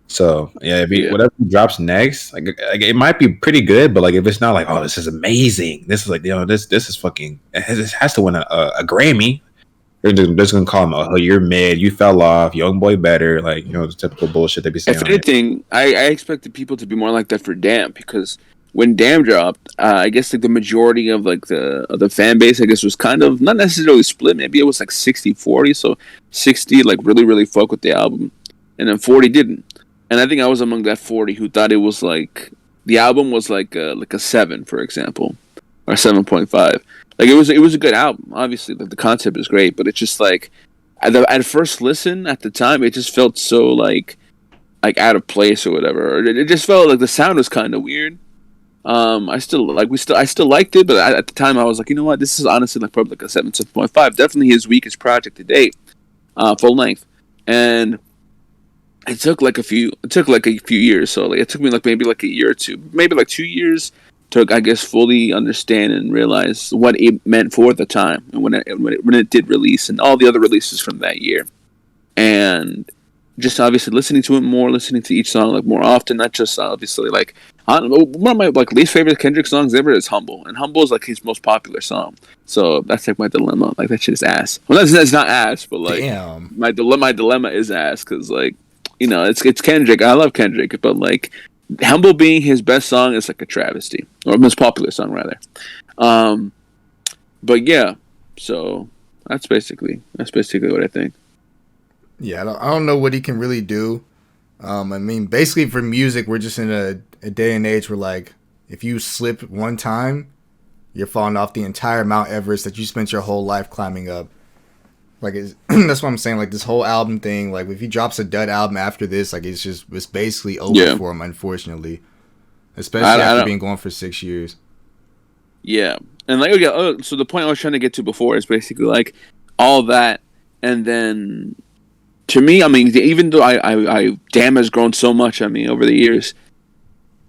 So yeah, whatever he drops next, like it might be pretty good, but like if it's not like, oh, this is amazing, this is like, this is fucking, it has to win a Grammy. They're just gonna call him, oh, you're mid, you fell off, young boy better, like, the typical bullshit they be saying. If anything, I expected people to be more like that for Damn, because when Damn dropped, I guess like the majority of like the fan base, I guess, was kind of not necessarily split. Maybe it was like 60-40, so 60 like really, really fuck with the album, and then 40 didn't. And I think I was among that 40 who thought it was like the album was like a 7, for example, or 7.5. Like it was a good album. Obviously, like the concept is great, but it's just like at first listen at the time, it just felt so like out of place or whatever. It just felt like the sound was kind of weird. I still liked it, but at the time I was like, you know what, this is honestly like probably like a 7.5. Definitely his weakest project to date, full length, and. It took like a few years. So like it took me like maybe like a year or two, maybe like 2 years to, I guess, fully understand and realize what it meant for the time and when it did release, and all the other releases from that year. And just obviously listening to it more, listening to each song like more often, not just obviously like, I don't know, one of my like least favorite Kendrick songs ever is Humble, and Humble is like his most popular song. So that's like my dilemma. Like that shit is ass. Well, that's not ass, but like, damn. My dilemma is ass, because like, it's Kendrick. I love Kendrick, but like, Humble being his best song is like a travesty, or most popular song rather. But yeah, so that's basically what I think. Yeah, I don't know what he can really do. I mean, basically for music, we're just in a day and age where like, if you slip one time, you're falling off the entire Mount Everest that you spent your whole life climbing up. Like, that's what I'm saying. Like, this whole album thing, like, if he drops a dud album after this, like, it's basically over for him, unfortunately. Especially after being gone for 6 years. Yeah. And, like, okay, so the point I was trying to get to before is basically, like, all that, and then, to me, I mean, even though I Damn has grown so much, I mean, over the years,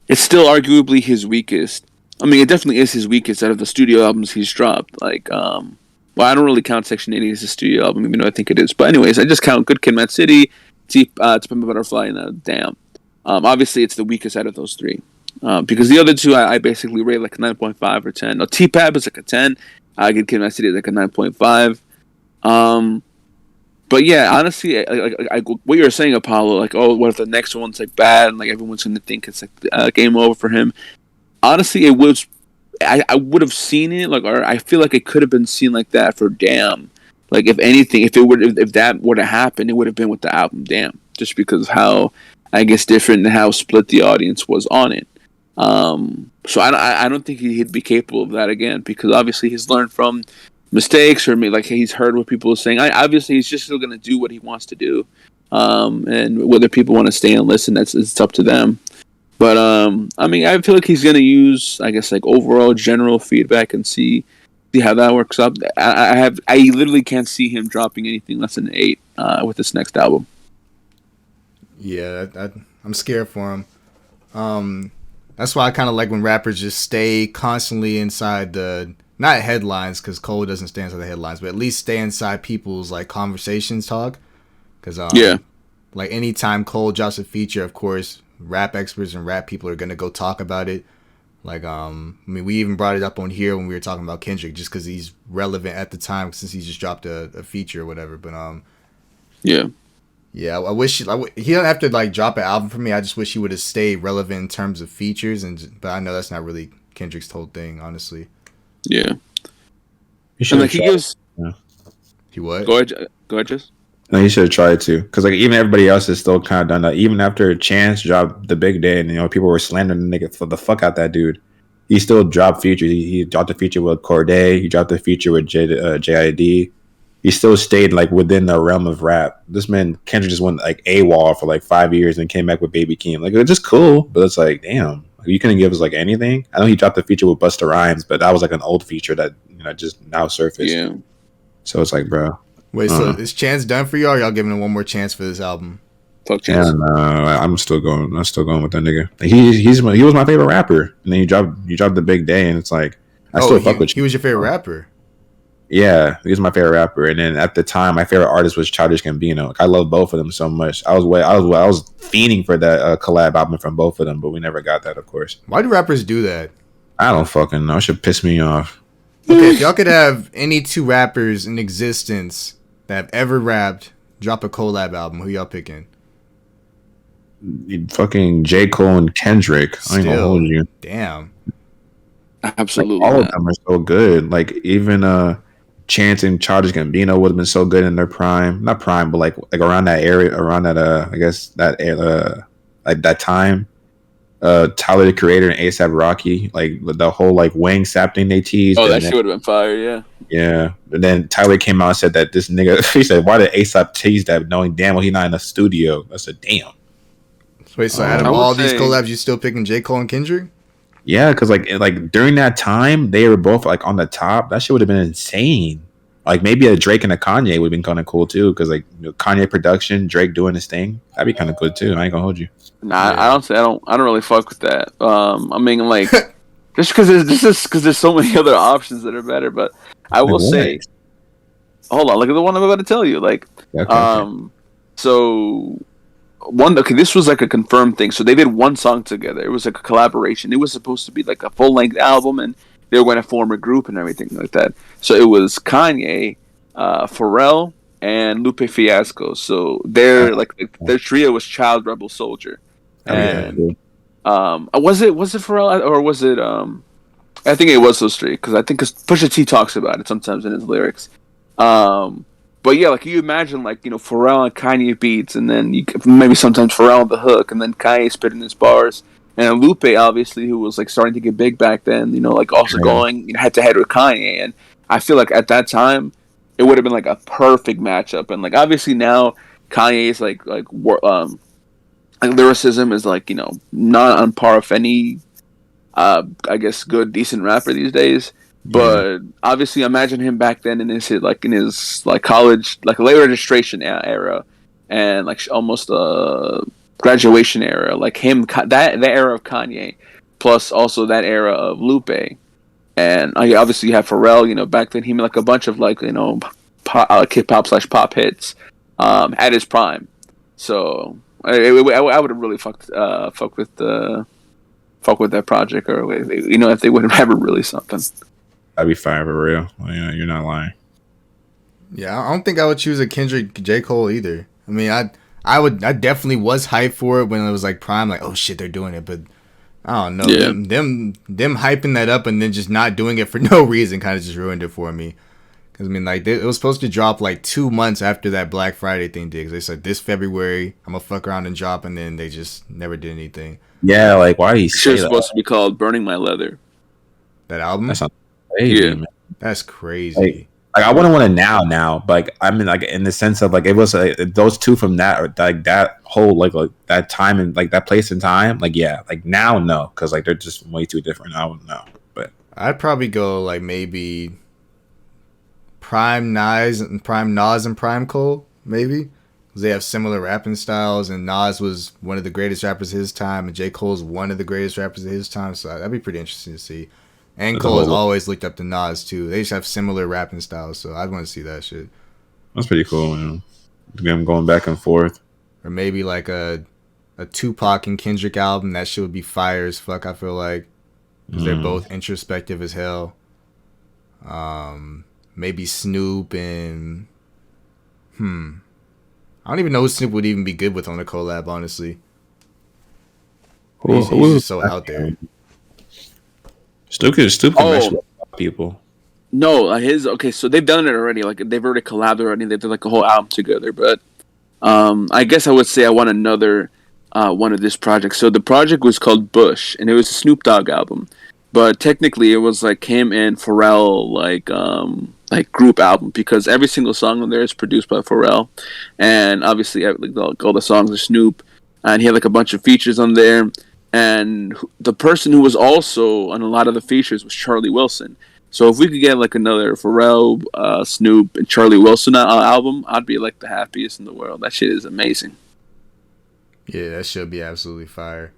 it's still arguably his weakest. I mean, it definitely is his weakest out of the studio albums he's dropped. Like, well, I don't really count Section 80 as a studio album, even though I think it is. But anyways, I just count Good Kid, Mad City, To Pimp a Butterfly, and Damn. Obviously, it's the weakest out of those three. Because the other two, I basically rate like a 9.5 or 10. No, T-Pab is like a 10. I give Kid Mad City like a 9.5. But yeah, honestly, what you were saying, Apollo, like, oh, what if the next one's like bad and like everyone's gonna think it's like game over for him? Honestly, it was. I would have seen it like, or I feel like it could have been seen like that for Damn. Like if anything, if that would have happened, it would have been with the album Damn, just because how I guess different and how split the audience was on it. So I don't think he'd be capable of that again, because obviously he's learned from mistakes, or maybe like he's heard what people are saying. Obviously he's just still gonna do what he wants to do, and whether people want to stay and listen, it's up to them. But I mean, I feel like he's gonna use, I guess, like overall general feedback and see how that works up. I literally can't see him dropping anything less than 8 with this next album. Yeah, I'm scared for him. That's why I kind of like when rappers just stay constantly inside the, not headlines, because Cole doesn't stay inside the headlines, but at least stay inside people's like conversations talk. Because yeah, like anytime Cole drops a feature, of course, rap experts and rap people are gonna go talk about it. Like I mean, we even brought it up on here when we were talking about Kendrick, just because he's relevant at the time since he just dropped a feature or whatever. But yeah. Yeah, I wish he don't have to like drop an album for me. I just wish he would have stayed relevant in terms of features, but I know that's not really Kendrick's whole thing, honestly. Yeah, He and like he gives. Yeah. He what? Go ahead, Jess. No, he should have tried to, because like even everybody else is still kind of done that. Even after Chance dropped the big day, and people were slandering the nigga for the fuck out that dude, he still dropped features. He dropped a feature with Corday. He dropped a feature with JID. He still stayed like within the realm of rap. This man Kendrick just went like AWOL for like 5 years and came back with Baby Keem. Like it's just cool, but it's like damn, you couldn't give us like anything. I know he dropped a feature with Busta Rhymes, but that was like an old feature that just now surfaced. Yeah. So it's like, bro. Wait, so is Chance done for y'all? Or y'all giving him one more chance for this album? Fuck Chance. Yeah, no, I'm still going. I'm still going with that nigga. He was my favorite rapper, and then you dropped the big day, and it's like I still fuck with you. He was your favorite rapper. Yeah, he was my favorite rapper, and then at the time, my favorite artist was Childish Gambino. Like, I love both of them so much. I was fiending for that collab album from both of them, but we never got that, of course. Why do rappers do that? I don't fucking know. It should piss me off. Okay, if y'all could have any 2 rappers in existence that have ever rapped drop a collab album, who y'all picking? Fucking J. Cole and Kendrick. I ain't gonna hold you. Damn. Absolutely. Like, all of them are so good. Like even Chance and Childish Gambino would have been so good in their prime. Not prime, but like around that area, around that I guess that like that time. Tyler the Creator and ASAP Rocky, like the whole like Wang Sap thing they teased. Oh, that shit would have been fire, yeah. Yeah. And then Tyler came out and said that this nigga, he said, why did ASAP tease that knowing damn well he's not in the studio? I said, damn. Wait, so out of all these collabs, you still picking J. Cole and Kendrick? Yeah, because like during that time, they were both like on the top. That shit would have been insane. Like maybe a Drake and a Kanye would have been kind of cool too, because like Kanye production, Drake doing his thing, that'd be kind of good too. I ain't gonna hold you. Nah, yeah. I don't really fuck with that. I mean, like just because there's so many other options that are better. But I will say, hold on, look at the one I'm about to tell you. Like, okay. So. This was like a confirmed thing. So they did one song together. It was like a collaboration. It was supposed to be like a full-length album, and they were going to form a group and everything like that. So it was Kanye, Pharrell, and Lupe Fiasco. So their trio was Child, Rebel, Soldier. And was it Pharrell or was it I think it was those three, because I think Pusha T talks about it sometimes in his lyrics. But yeah, like you imagine, like Pharrell and Kanye beats, and then maybe sometimes Pharrell on the hook, and then Kanye spitting his bars, and Lupe obviously, who was like starting to get big back then, like also going head to head with Kanye, and I feel like at that time it would have been like a perfect matchup, and like obviously now Kanye's like lyricism is like not on par with any I guess good decent rapper these days. But obviously, imagine him back then in his college, like late registration era, and like almost graduation era, like him that era of Kanye, plus also that era of Lupe, and obviously you have Pharrell. Back then he made like a bunch of like hip hop / pop hits at his prime. So I would have really fuck with that project, or if they would have ever really something. That'd be fire for real. You're not lying. Yeah, I don't think I would choose a Kendrick J. Cole either. I mean, I definitely was hyped for it when it was like prime, like, oh shit, they're doing it, but I don't know. Yeah. Them hyping that up and then just not doing it for no reason kind of just ruined it for me. Because, I mean, like, it was supposed to drop like 2 months after that Black Friday thing did. 'Cause they said this February, I'm going to fuck around and drop, and then they just never did anything. Yeah, like, why are you Shit's saying supposed to be called "Burning My Leather." That album? That's not crazy, Yeah. man. That's crazy. Like, I wouldn't want it now, but like, I mean, like, in the sense of like, it was those two from that, or like that whole like that time and like that place and time, like, yeah, like now, no, because like they're just way too different. I wouldn't know, but I'd probably go like maybe Prime Nas and Prime Cole, maybe. 'Cause they have similar rapping styles, and Nas was one of the greatest rappers of his time, and J. Cole's one of the greatest rappers of his time, so that'd be pretty interesting to see. And Cole has always looked up to Nas too. They just have similar rapping styles, so I'd want to see that shit. that's pretty cool, man. Them going back and forth. Or maybe like a Tupac and Kendrick album. That shit would be fire as fuck, I feel like. Because they're both introspective as hell. Maybe Snoop and... I don't even know who Snoop would even be good with on a collab, honestly. He's just so out there. Snoop can mess with people. No, so they've done it already. Like they've already collabed already. They did like a whole album together. But I guess I would say I want another one of this project. So the project was called Bush, and it was a Snoop Dogg album. But technically, it was like him and Pharrell like group album, because every single song on there is produced by Pharrell, and obviously like all the songs are Snoop, and he had like a bunch of features on there. And the person who was also on a lot of the features was Charlie Wilson. So if we could get like another Pharrell, Snoop, and Charlie Wilson album, I'd be like the happiest in the world. That shit is amazing. Yeah, that should be absolutely fire.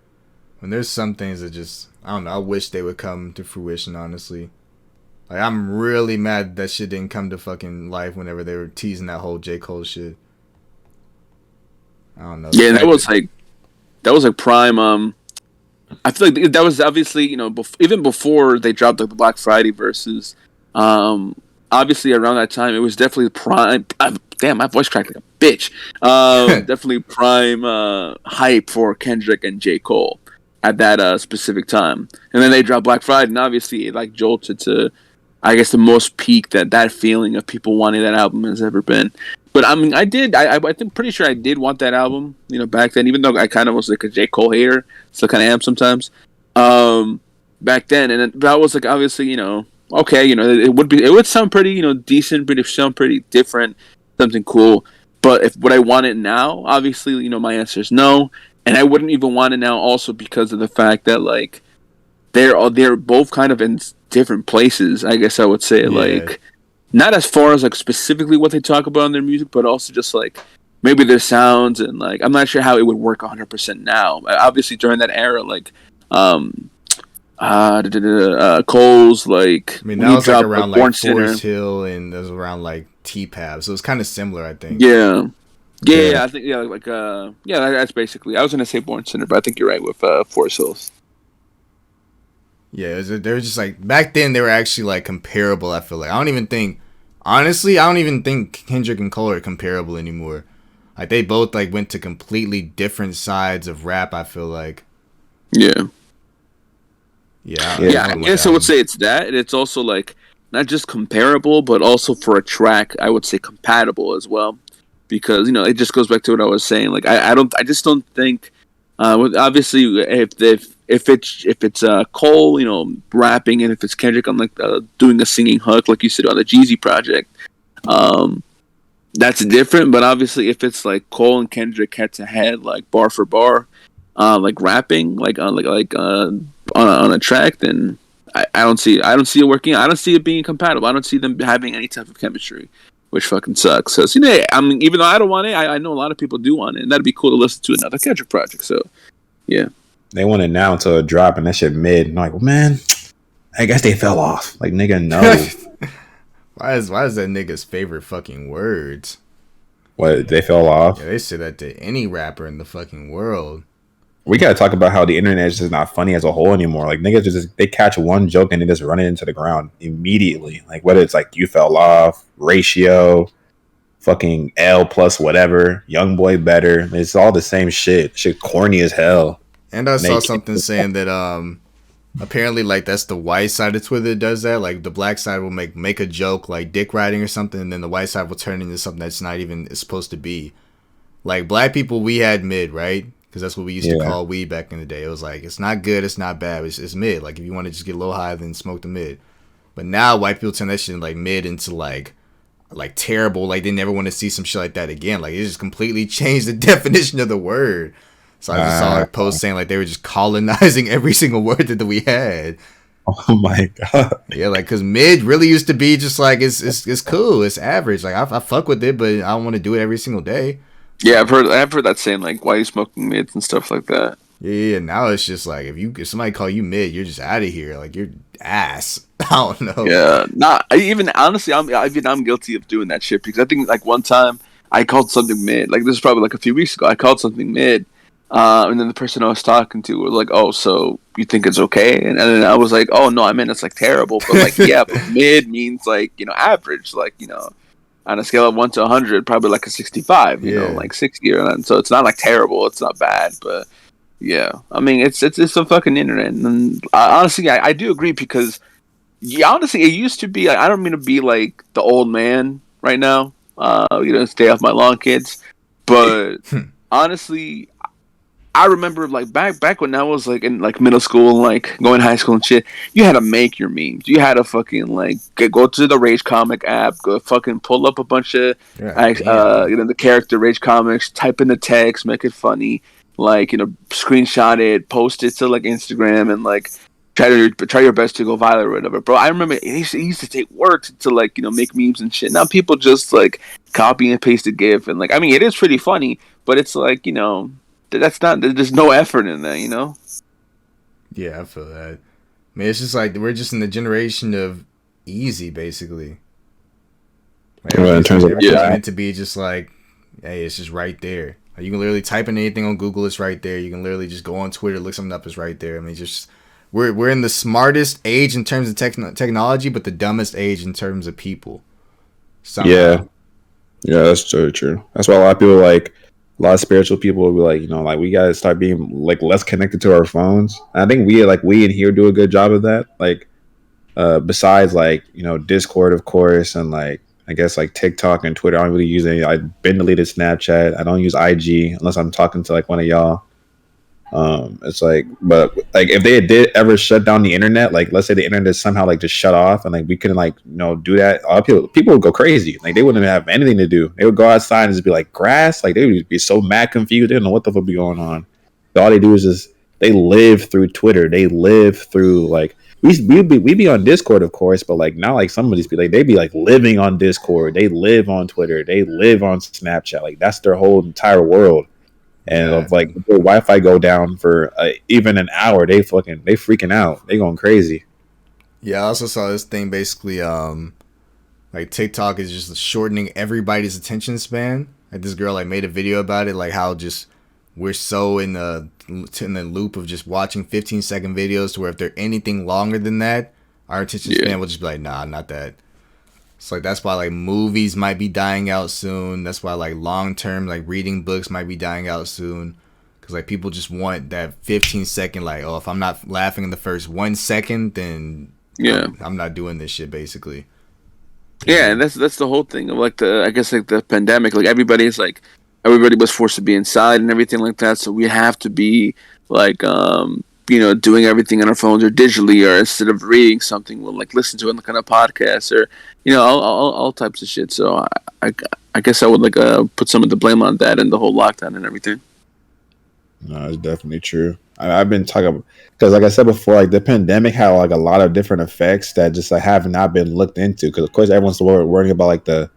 When there's some things that just, I don't know, I wish they would come to fruition, honestly. Like, I'm really mad that shit didn't come to fucking life whenever they were teasing that whole J. Cole shit. I don't know. Yeah, that was like prime. I feel like that was obviously, even before they dropped like the Black Friday verses. Obviously around that time, it was definitely prime. Damn, my voice cracked like a bitch. Definitely prime hype for Kendrick and J. Cole at that specific time. And then they dropped Black Friday, and obviously it like jolted to, I guess, the most peak that feeling of people wanting that album has ever been. But I mean, I think pretty sure I did want that album, back then, even though I kind of was like a J. Cole hater, still kind of am sometimes, back then. And that was like, obviously, okay, it would sound pretty, decent, but it sound pretty different, something cool. But if would I want it now? Obviously, my answer is no. And I wouldn't even want it now also because of the fact that, like, they're both kind of in different places, I guess I would say. Yeah. Like, not as far as, like, specifically what they talk about in their music, but also just, like, maybe their sounds and, like, I'm not sure how it would work 100% now. Obviously, during that era, like, Cole's, like, I mean, that was, like, around, like, Forest Hill, and that was around, like, T-Pab, so it's kind of similar, I think. Yeah. Yeah, I think, that's basically, I was going to say Born Center, but I think you're right with Forest Hills. Yeah, they were just, like, back then, they were actually, like, comparable, I feel like. I don't even think Kendrick and Cole are comparable anymore. Like, they both, like, went to completely different sides of rap, I feel like. Yeah. Yeah, I guess I would say it's that, and it's also, like, not just comparable, but also for a track, I would say compatible as well. Because, it just goes back to what I was saying. Like, I just don't think, obviously, if it's Cole, rapping, and if it's Kendrick on, like, doing a singing hook, like you said, on the Jeezy project, that's different. But obviously, if it's, like, Cole and Kendrick head to head, like, bar for bar, like, rapping, like, on a track, then I don't see it working. I don't see it being compatible. I don't see them having any type of chemistry, which fucking sucks. So, I mean, even though I don't want it, I know a lot of people do want it, and that'd be cool to listen to another Kendrick project. So, yeah. They want it now until it drop, and that shit mid. I'm like, well, man, I guess they fell off. Like, nigga, no. Why is that nigga's favorite fucking words? What, they fell off? Yeah, they say that to any rapper in the fucking world. we gotta talk about how the internet is just not funny as a whole anymore. Like niggas just they catch one joke and they just run it into the ground immediately. Like whether it's like you fell off, ratio, fucking L plus whatever, young boy better. It's all the same shit. Shit corny as hell. And I saw something saying that apparently like that's the white side of Twitter that does that. Like the black side will make a joke like dick riding or something, and then the white side will turn into something that's not even supposed to be. Like black people, we had mid, right? Because that's what we used to call weed back in the day. It was like it's not good, it's not bad, it's mid. Like if you want to just get a little high, then smoke the mid. But now white people turn that shit like mid into like terrible. Like they never want to see some shit like that again. Like it just completely changed the definition of the word. So I just saw a post saying like they were just colonizing every single word that we had. Oh my god! Yeah, like because mid really used to be just like it's cool, it's average. Like I fuck with it, but I don't want to do it every single day. Yeah, I've heard that saying like why are you smoking mids and stuff like that. Yeah. Now it's just like if somebody call you mid, you're just out of here. Like you're ass. I don't know. Yeah, even honestly, I'm guilty of doing that shit because I think like one time I called something mid. Like this is probably like a few weeks ago. I called something mid. And then the person I was talking to was like, "Oh, so you think it's okay?" And then I was like, "Oh no, I meant it's like terrible." But like, yeah, but mid means like average, like on a scale of 1 to 100, probably like a 65. You know, like 60 or so. It's not like terrible. It's not bad, but yeah, I mean, it's the fucking internet. And honestly, I do agree because honestly, it used to be. I don't mean to be like the old man right now. Stay off my lawn, kids. But honestly, I remember like back when I was like in like middle school and like going to high school and shit, you had to make your memes. You had to fucking like go to the Rage Comic app, go fucking pull up a bunch of the character Rage Comics, type in the text, make it funny, like screenshot it, post it to like Instagram, and like try your best to go viral or whatever. Bro, I remember it used to take work to like make memes and shit. Now people just like copy and paste a GIF, and like I mean it is pretty funny, but it's like that's not. There's no effort in that, Yeah, I feel that. I mean, it's just like we're just in the generation of easy, basically. Like, in terms of meant to be just like, hey, it's just right there. Like, you can literally type in anything on Google, it's right there. You can literally just go on Twitter, look something up, it's right there. I mean, just we're in the smartest age in terms of technology, but the dumbest age in terms of people. Somehow. Yeah, that's totally true. That's why a lot of people a lot of spiritual people will be like, like we gotta start being like less connected to our phones. And I think we in here do a good job of that. Like, besides like Discord, of course, and like I guess like TikTok and Twitter. I don't really use any. I've been deleted Snapchat. I don't use IG unless I'm talking to like one of y'all. It's like, but like if they did ever shut down the internet, like let's say the internet somehow like just shut off and like we couldn't like do that, people would go crazy. Like they wouldn't have anything to do. They would go outside and just be like grass. Like they would be so mad confused. They don't know what the fuck be going on. All they do is just they live through Twitter. They live through like we be on Discord, of course, but like now like some of these people like they be like living on Discord. They live on Twitter. They live on Snapchat. Like that's their whole entire world. And if like the Wi-Fi go down for even an hour, they freaking out. They going crazy. Yeah, I also saw this thing basically. Like TikTok is just shortening everybody's attention span. Like this girl like made a video about it, like how just we're so in the loop of just watching 15-second videos to where if they're anything longer than that, our attention span will just be like, nah, not that. So like that's why like movies might be dying out soon. That's why like long term like reading books might be dying out soon. Cause like people just want that 15-second like, oh, if I'm not laughing in the first 1 second, then I'm not doing this shit basically. Yeah, and that's the whole thing of like I guess like the pandemic. Like everybody was forced to be inside and everything like that. So we have to be like doing everything on our phones or digitally, or instead of reading something, we'll like listen to it like on a podcast or all types of shit. So I guess I would like put some of the blame on that and the whole lockdown and everything. No, it's definitely true. I've been talking because, like I said before, like the pandemic had like a lot of different effects that just like have not been looked into. Because of course, everyone's worrying about like the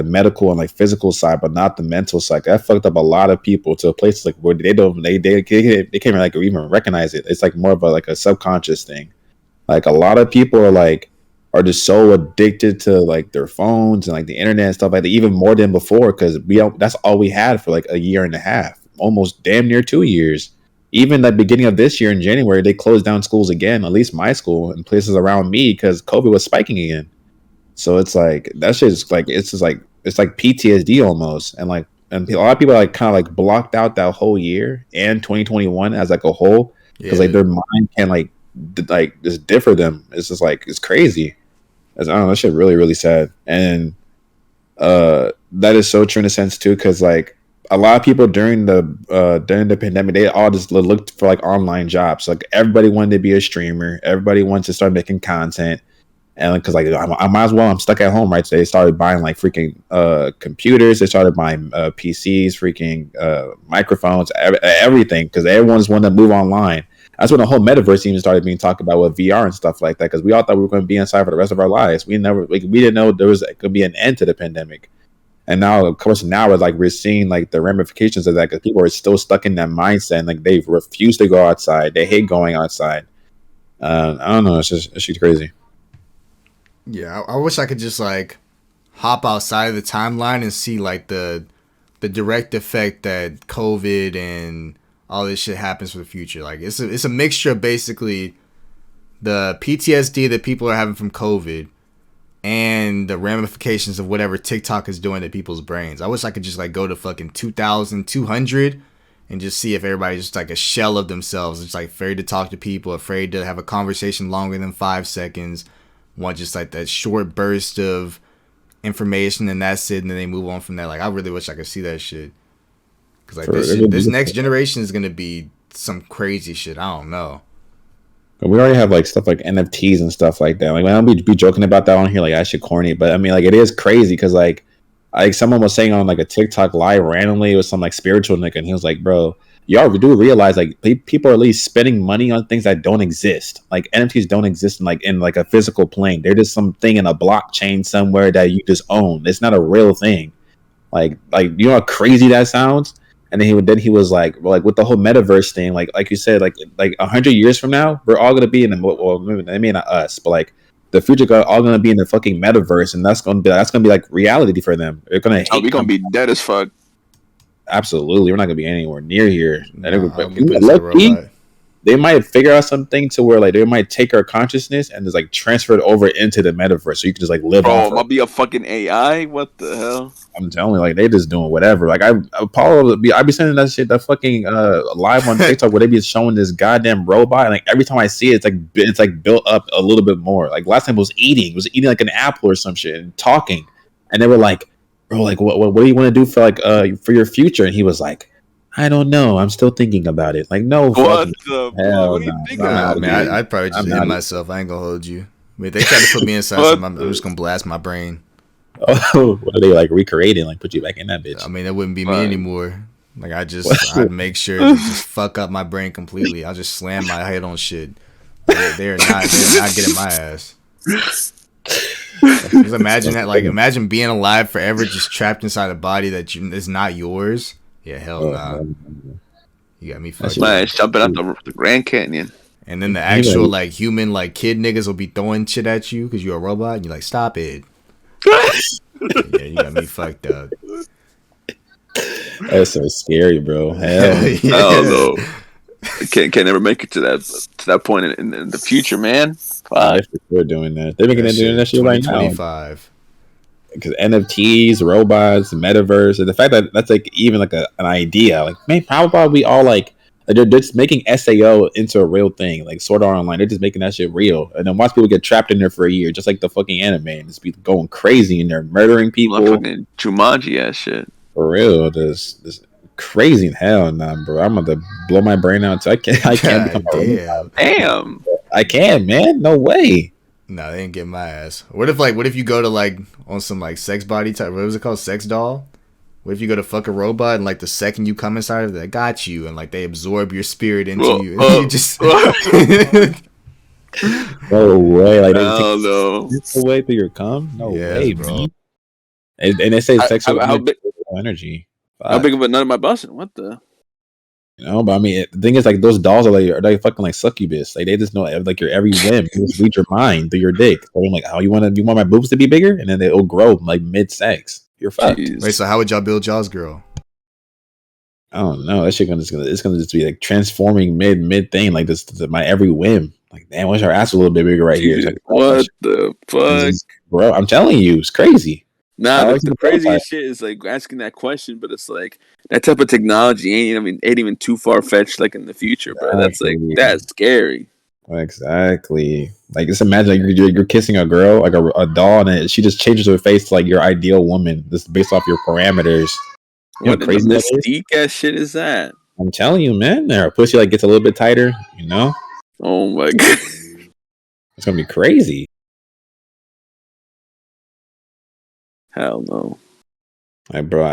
medical and like physical side, but not the mental side. That fucked up a lot of people to places like where they can't like even recognize it. It's like more of a subconscious thing. Like a lot of people are just so addicted to like their phones and like the internet and stuff like that, even more than before. Because that's all we had for like a year and a half, almost damn near 2 years. even the beginning of this year in January, they closed down schools again. At least my school and places around me because COVID was spiking again. So it's like that shit is like it's just like it's like PTSD almost, and a lot of people like kind of like blocked out that whole year and 2021 as like a whole because like their mind can like just differ them. It's just like it's crazy. I don't know, that shit really sad, and that is so true in a sense too because like a lot of people during the pandemic they all just looked for like online jobs. Like everybody wanted to be a streamer, everybody wanted to start making content. And because like I might as well, I'm stuck at home, right? So they started buying like freaking computers. They started buying PCs, freaking microphones, everything, because everyone's wanting to move online. That's when the whole metaverse even started being talked about with VR and stuff like that. Because we all thought we were going to be inside for the rest of our lives. We didn't know there was could be an end to the pandemic. And now, of course, we're seeing like the ramifications of that because people are still stuck in that mindset. And, like they refuse to go outside. They hate going outside. I don't know. It's just crazy. Yeah, I wish I could just like hop outside of the timeline and see like the direct effect that COVID and all this shit happens for the future. Like it's a mixture of basically the PTSD that people are having from COVID and the ramifications of whatever TikTok is doing to people's brains. I wish I could just like go to fucking 2200 and just see if everybody's just like a shell of themselves. It's like afraid to talk to people, afraid to have a conversation longer than 5 seconds. Want just like that short burst of information and that's it, and then they move on from there. Like I really wish I could see that shit. Cause like this next generation is gonna be some crazy shit. I don't know. We already have like stuff like NFTs and stuff like that. Like I don't be joking about that on here. Like I should corny, but I mean like it is crazy because like someone was saying on like a TikTok live randomly, it was some like spiritual nigga, and he was like, bro, y'all do realize like people are at least spending money on things that don't exist. Like NFTs don't exist in like a physical plane. They're just something in a blockchain somewhere that you just own. It's not a real thing. Like you know how crazy that sounds. And then he was like, well, like with the whole metaverse thing, like you said, like 100 years from now, we're all gonna be in the well, maybe not us, but like the future all gonna be in the fucking metaverse, and that's gonna be like reality for them. They're gonna we're gonna be dead as fuck. Absolutely, we're not gonna be anywhere near here. They might figure out something to where like they might take our consciousness and just like transfer it over into the metaverse, so you can just like live. Bro, might be a fucking AI. What the hell? I'm telling you, like they just doing whatever. Like I be sending that shit, that fucking live on TikTok where they be showing this goddamn robot, and like every time I see it, it's like built up a little bit more. Like last time it was eating like an apple or some shit and talking, and they were like, bro, like what do you want to do for like for your future? And he was like, I don't know. I'm still thinking about it. Like, no. What the hell? What do you think about? Man, I'd probably just hit myself. I ain't gonna hold you. I mean, if they try to put me inside something, I'm just gonna blast my brain. Oh, what are they like recreating? Like, put you back in that bitch? I mean, that wouldn't be me anymore. Like, I'd make sure to just fuck up my brain completely. I'll just slam my head on shit. They're not getting my ass. Just imagine that. Like, imagine being alive forever, just trapped inside a body that is not yours. Yeah, hell nah. You got me fucked up. Jumping up the Grand Canyon. And then the actual like human like kid niggas will be throwing shit at you because you're a robot and you're like, stop it. Yeah, you got me fucked up. That's so scary, bro. Hell, yeah. No. Can't never make it to that point in the future, man. Fuck. They're doing that. They're making doing that shit right now. 2025. Because NFTs, robots, metaverse, and the fact that that's like even like an idea, like man, how about we all like they're just making SAO into a real thing, like Sword Art Online. They're just making that shit real, and then watch people get trapped in there for a year, just like the fucking anime, and just be going crazy in there, murdering people. Like fucking Jumanji ass shit. For real, this crazy hell, nah, bro. I'm gonna blow my brain out. I can't become damn. I can't, man. No way. No, they didn't get my ass. What if you go to like on some like sex body type? What was it called? Sex doll. What if you go to fuck a robot and like the second you come inside of it, they got you and like they absorb your spirit into you. And you just no way. Like no away through your cum. No way, bro. And they say sexual energy. How big of a nut am I busting? What the? You know, but I mean, the thing is, like, those dolls are they fucking like succubus. Like, they just know like your every whim. You just read your mind through your dick. So I'm like, you want my boobs to be bigger, and then they'll grow like mid-sex. You're fucked. Wait, so how would y'all build y'all's girl? I don't know. That shit it's gonna just be like transforming mid thing, like this my every whim. Like, damn, wish our ass was a little bit bigger right here. Like, what the fuck, bro? I'm telling you, it's crazy. Nah, the craziest shit is like asking that question, but it's like that type of technology ain't even too far fetched. Like in the future, bro. That's scary. Exactly. Like, just imagine like you're kissing a girl, like a doll, and she just her face to like your ideal woman, just based off your parameters. What crazy mystique ass shit is that? I'm telling you, man. Her pussy like gets a little bit tighter, you know. Oh my god, it's gonna be crazy. Hell no. Like, bro,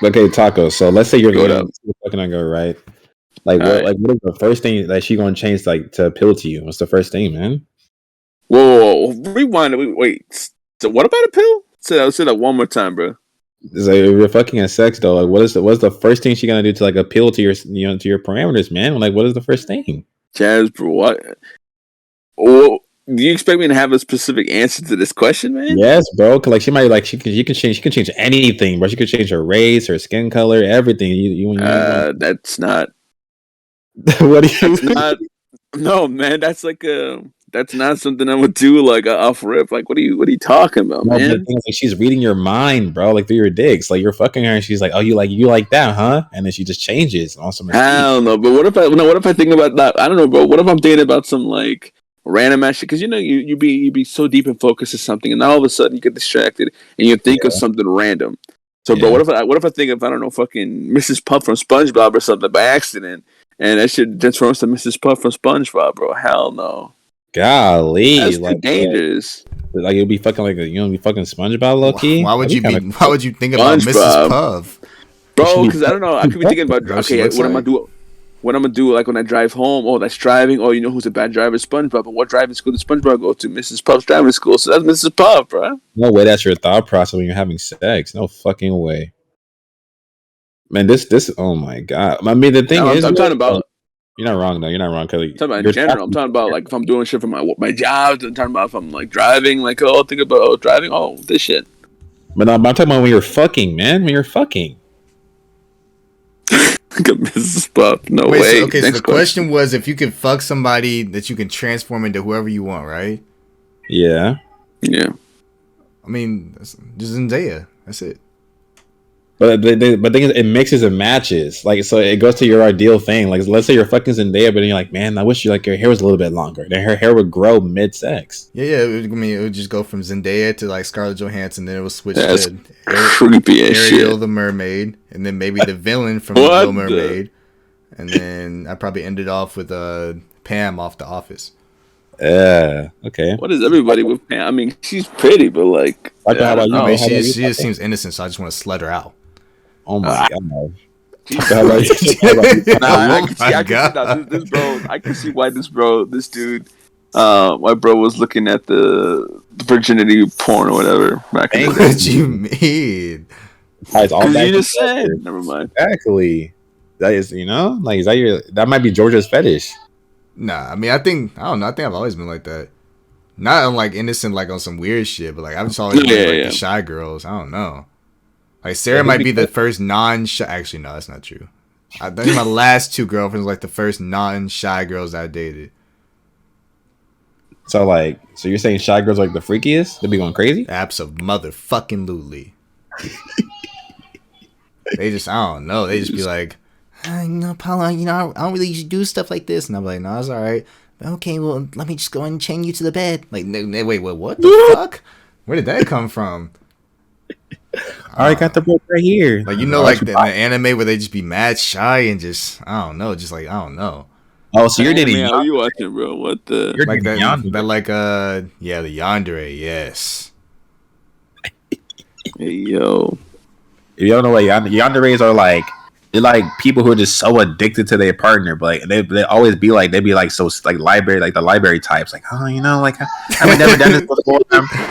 okay, Taco. So let's say you're fucking on girl, right? Like, what is the first thing that she gonna change like to appeal to you? What's the first thing, man? Whoa, rewind. Wait. So what about a pill? Say that one more time, bro. It's like, if you're fucking at sex though, like what's the first thing she gonna do to like appeal to your to your parameters, man? Like, what is the first thing? Jazz, bro, what? Oh, do you expect me to have a specific answer to this question, man? Yes, bro. Cause like she might like she can change anything, bro. She could change her race, her skin color, everything. That's not. What do you? Not, no, man. That's like that's not something I would do like off rip. Like, what are you talking about, man? The thing is, like, she's reading your mind, bro. Like through your dicks. Like you're fucking her, and she's like, "Oh, you like that, huh?" And then she just changes on some. Hell no. But what if I think about that? I don't know, bro. What if I'm thinking about some like random ass shit? Because you be so deep and focused on something, and then all of a sudden you get distracted and you think of something random. So, bro, what if I think of, I don't know, fucking Mrs. Puff from SpongeBob or something by accident, and that shit transforms to Mrs. Puff from SpongeBob, bro? Hell no. Golly, that's like dangerous. Like you'll be fucking like be fucking SpongeBob, low-key? Why would you think about Mrs. Puff, bro? Because I don't know. I could be thinking about what am I doing? What I'm gonna do, like when I drive home? Oh, that's driving. Oh, you know who's a bad driver? SpongeBob. But what driving school does SpongeBob go to? Mrs. Puff's driving school. So that's Mrs. Puff, bro. No way. That's your thought process when you're having sex. No fucking way. Man, this. Oh my god. I mean, the thing is, I'm talking about. You're not wrong though. You're not wrong. Cause I'm talking about in general. I'm talking about like if I'm doing shit for my job. I'm talking about if I'm like driving. Like think about driving. Oh, this shit. But I'm talking about when you're fucking, man. When you're fucking. Mrs. Puff. No way. So the question was if you could fuck somebody that you can transform into whoever you want, right? Yeah. Yeah. I mean, just Zendaya. That's it. But thing is, it mixes and matches. Like, so it goes to your ideal thing. Like, let's say you're fucking Zendaya, but you're like, man, I wish your hair was a little bit longer. Then her hair would grow mid-sex. Yeah. It would just go from Zendaya to like Scarlett Johansson, then it would switch to creepy Ariel the Mermaid, and then maybe the villain from The Little Mermaid, and then I probably ended off with Pam off The Office. Yeah. Okay. What is everybody with Pam? I mean, she's pretty, but like, she just seems innocent, so I just want to slut her out. Oh my god! I can see why this dude, my bro was looking at the virginity porn or whatever back in the day. What you mean? You just said. Never mind. Exactly. That is, like, that might be Georgia's fetish. Nah, I mean, I don't know. I think I've always been like that. Not on like innocent, like on some weird shit, but like I've just always been like the shy girls. I don't know. Like Sarah might be the first non-shy. Actually, no, that's not true. I think my last two girlfriends were like the first non-shy girls I dated. So you're saying shy girls are like the freakiest? They be going crazy? Abso-motherfucking-lutely. They just, I don't know. They just be like, Paula, I don't really usually do stuff like this. And I'm like, no, it's all right. Okay, well, let me just go and chain you to the bed. Like, wait, what the fuck? Where did that come from? I got the book right here. Like, like the anime where they just be mad shy and just, I don't know, just like, I don't know. Oh, so you're dating? How you watching, bro? What the? You're like that, the yandere, yes. Hey, yo. If you don't know what yanderes are like, they're like people who are just so addicted to their partner, but like they always be like so like the library types, like like I've never done this before.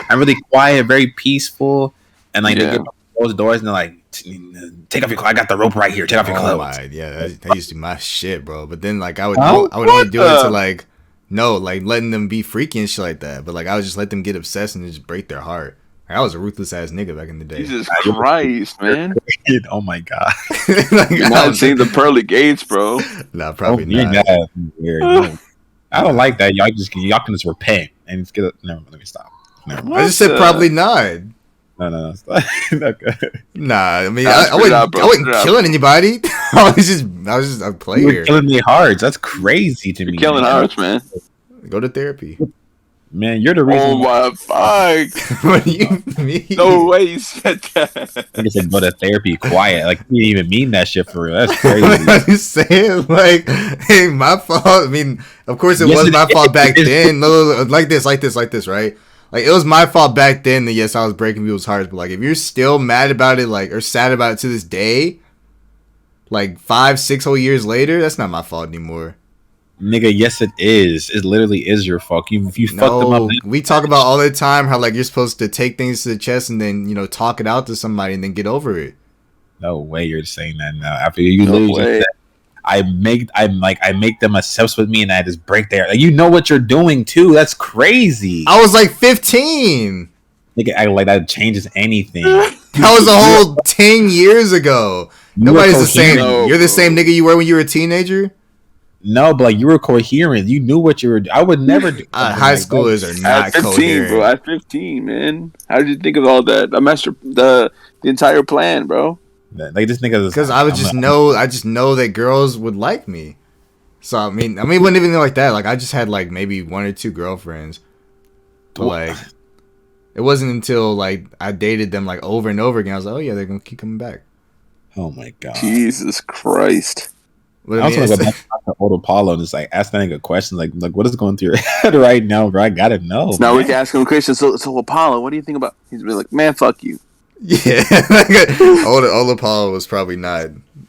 I'm really quiet, very peaceful, and like they get close doors and they're like, take off your clothes. I got the rope right here. Take off your clothes. That used to be my shit, bro. But then like I would only do it to like letting them be freaky and shit like that. But like I would just let them get obsessed and just break their heart. Like, I was a ruthless ass nigga back in the day. Jesus Christ, man. Oh my god. Like, You're not seeing the pearly gates, bro. Nah, probably You're not. not weird. No. I don't like that. Y'all can just repent and just get it. Never mind, let me stop. Never mind. I just said probably not. No. Not good. Nah, I mean, Nah, I spit it out, wasn't, bro. I wasn't Spit it out. killing anybody. I was just a You're player. killing me hearts. That's crazy to You're me. killing man. hearts, man. Go to therapy. Man, you're the reason. Oh my fuck! What do you mean? No way you said that. I said go to therapy quiet. Like you didn't even mean that shit for real. That's crazy. I'm just saying, like, hey, my fault. I mean, of course, it Yes, was it my is. fault back then. No, like this, right? Like, it was my fault back then that, yes, I was breaking people's hearts. But, like, if you're still mad about it, like, or sad about it to this day, like, 5-6 whole years later, that's not my fault anymore. Nigga, yes it is. It literally is your fault. You fucked them No, up. we talk about all the time how, like, you're supposed to take things to the chest and then, you know, talk it out to somebody and then get over it. No way you're saying that now. After you No literally way. just said, I make them obsessed with me and I just break their like you know what you're doing too. That's crazy. I was like 15. Nigga act like that changes anything. That was a whole 10 years ago. You were Nobody's the same. coherent. You're the same nigga you were when you were a teenager? No, but like you were coherent. You knew what you were. I would never do. High schoolers are not At 15, coherent. bro. At 15, man. How did you think of all that? I messed up the entire plan, bro. Like this nigga. Because I just know that girls would like me. So I mean, it wasn't even like that. Like I just had like maybe 1 or 2 girlfriends, but like it wasn't until like I dated them like over and over again. I was like, oh yeah, they're gonna keep coming back. Oh my god. Jesus Christ. But, I also want to go back to old Apollo and just like ask that nigga questions like what is going through your head right now, bro? I gotta know. So now we man. can ask him questions. So Apollo, what do you think about? He's been like, man, fuck you. yeah, old Apollo was probably not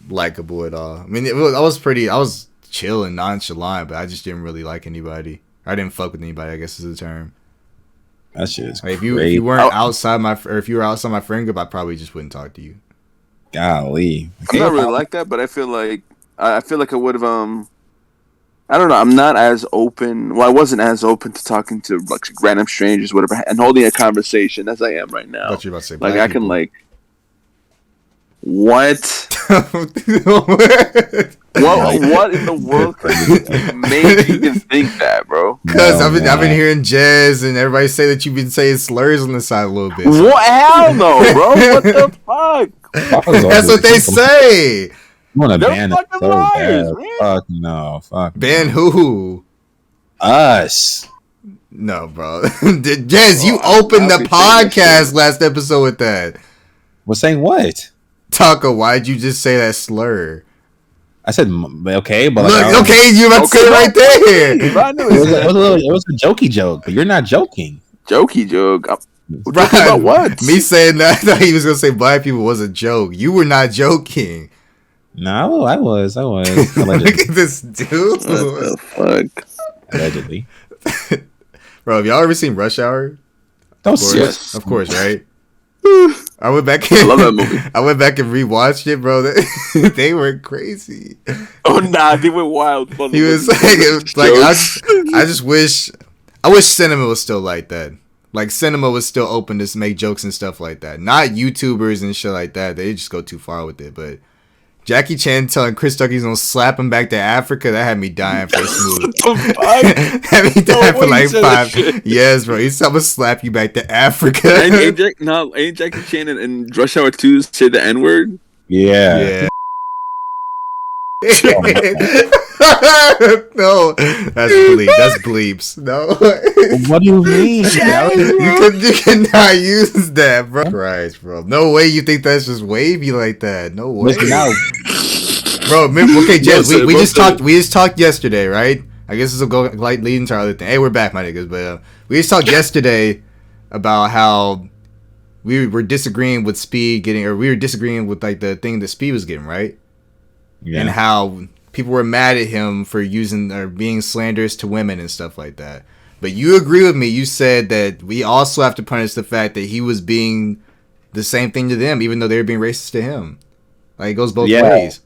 likable at all. I mean, I was chill and nonchalant, but I just didn't really like anybody. I didn't fuck with anybody, I guess is the term. That shit is Like, if crazy. you weren't outside if you were outside my friend group, I probably just wouldn't talk to you. Golly. I'm not really like that, but I feel like I would have I don't know. I'm not as open. Well, I wasn't as open to talking to like random strangers, whatever, and holding a conversation as I am right I now. thought you were about to say Like black I can people. like what? What in the world made you even think that, bro? Because No, I've been man. hearing Jez and everybody say that you've been saying slurs on the side a little bit. What? Hell no, bro. What the fuck? That's what they say. You want to They're ban it fucking so liars, bad. man. Fuck no. Fuck Ban no. who? Us. No, bro. Jez, you Bro, opened I'll the be saying that podcast shit. last episode with that. Was saying what? Taco, why'd you just say that slur? I said okay, but like, I Look, don't- okay, you about to say it right there. I knew It was, it. it was a jokey joke, but you're not joking. Jokey joke. Right. About what? Me saying that, I thought he was going to say black people was a joke. You were not joking. No, I was Look allegedly. at this dude. What the fuck? allegedly. Bro, have y'all ever seen Rush Hour? Don't Of course, Yes. of course, right? I went back. I love that movie. I went back and rewatched it, bro. They were crazy. Oh nah, they went wild. He was like, I just wish cinema was still like that. Like cinema was still open to make jokes and stuff like that. Not YouTubers and shit like that. They just go too far with it. But Jackie Chan telling Chris Tucker he's gonna slap him back to Africa, that had me dying for a smooth. Had me dying for way like you said that 5. shit. Yes, bro. He's gonna slap you back to Africa. Ain't Jackie Chan and Rush Hour 2 say the N word? Yeah. Yeah. No, that's bleeps. No, What do you mean? you cannot use that, bro. Christ, bro. No way you think that's just wavy like that. No way, Listen now. bro. Okay, Jess, we Well just said. talked. We just talked yesterday, right? I guess this will go like lead into our other thing. Hey, we're back, my niggas. But we just talked yesterday about how we were disagreeing with Speed getting, or we were disagreeing with like the thing that Speed was getting, right? Yeah. And how people were mad at him for using or being slanderous to women and stuff like that. But you agree with me. You said that we also have to punish the fact that he was being the same thing to them, even though they were being racist to him. Like, it goes both ways.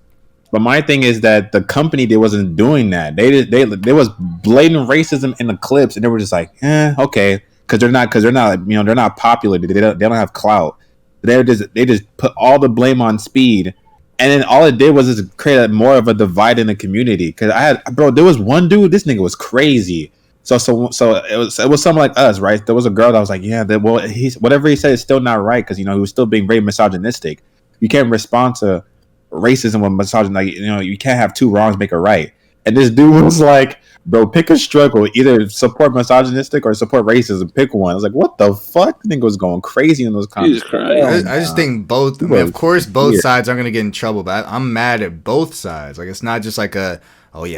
But my thing is that the company, they wasn't doing that. There was blatant racism in the clips, and they were just like, okay, because they're not, they're not popular. They don't have clout. They just put all the blame on Speed, and then all it did was just create more of a divide in the community. Because there was one dude, this nigga was crazy. So it was someone like us, right? There was a girl that was like, yeah, whatever he said is still not right because he was still being very misogynistic. You can't respond to racism with misogyny. Like, you can't have two wrongs make a right. And this dude was like, bro, pick a struggle. Either support misogynistic or support racism. Pick one. I was like, what the fuck? I think was going crazy in those comments. I just think both. I mean, of course, both sides aren't gonna get in trouble, but I'm mad at both sides. Like, it's not just like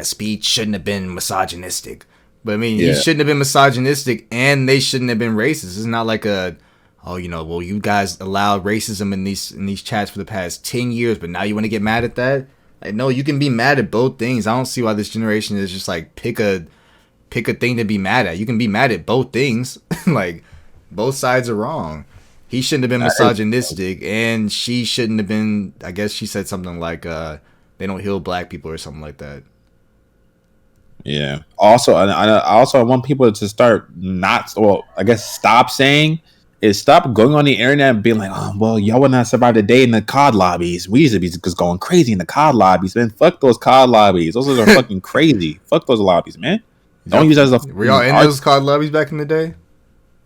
Speed shouldn't have been misogynistic. But I mean, he shouldn't have been misogynistic, and they shouldn't have been racist. It's not like you guys allowed racism in these chats for the past 10 years, but now you want to get mad at that? Like, no, you can be mad at both things. I don't see why this generation is just like pick a thing to be mad at. You can be mad at both things. Like, both sides are wrong. He shouldn't have been misogynistic, and she shouldn't have been. I guess she said something like they don't heal black people or something like that. Yeah. Also, I want people to start stop saying is stop going on the internet and being like, oh, well, y'all would not survive the day in the COD lobbies. We used to be just going crazy in the COD lobbies, man. Fuck those COD lobbies. Those are fucking crazy. Fuck those lobbies, man. Don't use that as a. Were y'all in those COD lobbies back in the day?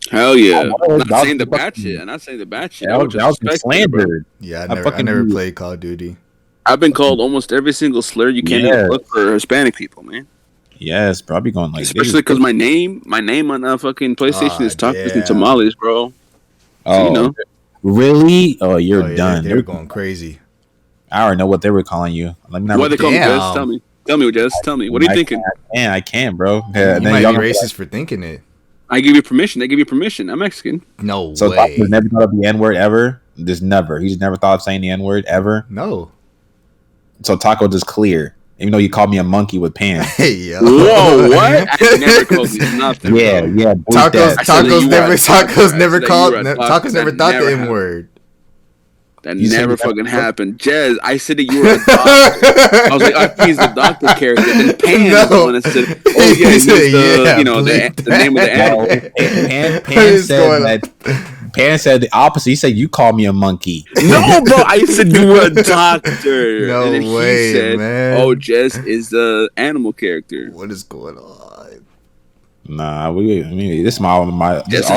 Hell yeah. I'm not saying the bad shit. I'm not saying the bad shit. I was slandered. Yeah, I never played Call of Duty. I've been called almost every single slur you can't even look for Hispanic people, man. Yes, bro. I'll be going like, especially because my name on fucking PlayStation is Tacos and Tamales, bro. Oh, so, really? Oh, you're done. They were going crazy. I already know what they were calling you. What they call me, Jess? Tell me, Jess. Tell me. What are you thinking? I can, bro. Yeah, you might be racist for thinking it. I give you permission. They give you permission. I'm Mexican. No so way. So Taco's never thought of the N-word ever? Just never. He's never thought of saying the N-word ever? No. So Taco just clear. Even though you called me a monkey with pants. Hey, yo. Whoa, what? I never called you nothing. Yeah. Tacos never thought the N-word. That never fucking happened. Jez, I said that you were a doctor. I was like, he's the doctor character. Then Pan is the one that said, oh, yeah, he's the name of the animal. Pan said the opposite. He said, you call me a monkey. No, bro. I said you were a doctor. No and then way, he said, man. oh, Jez is the animal character. What is going on? Nah, this is my Jess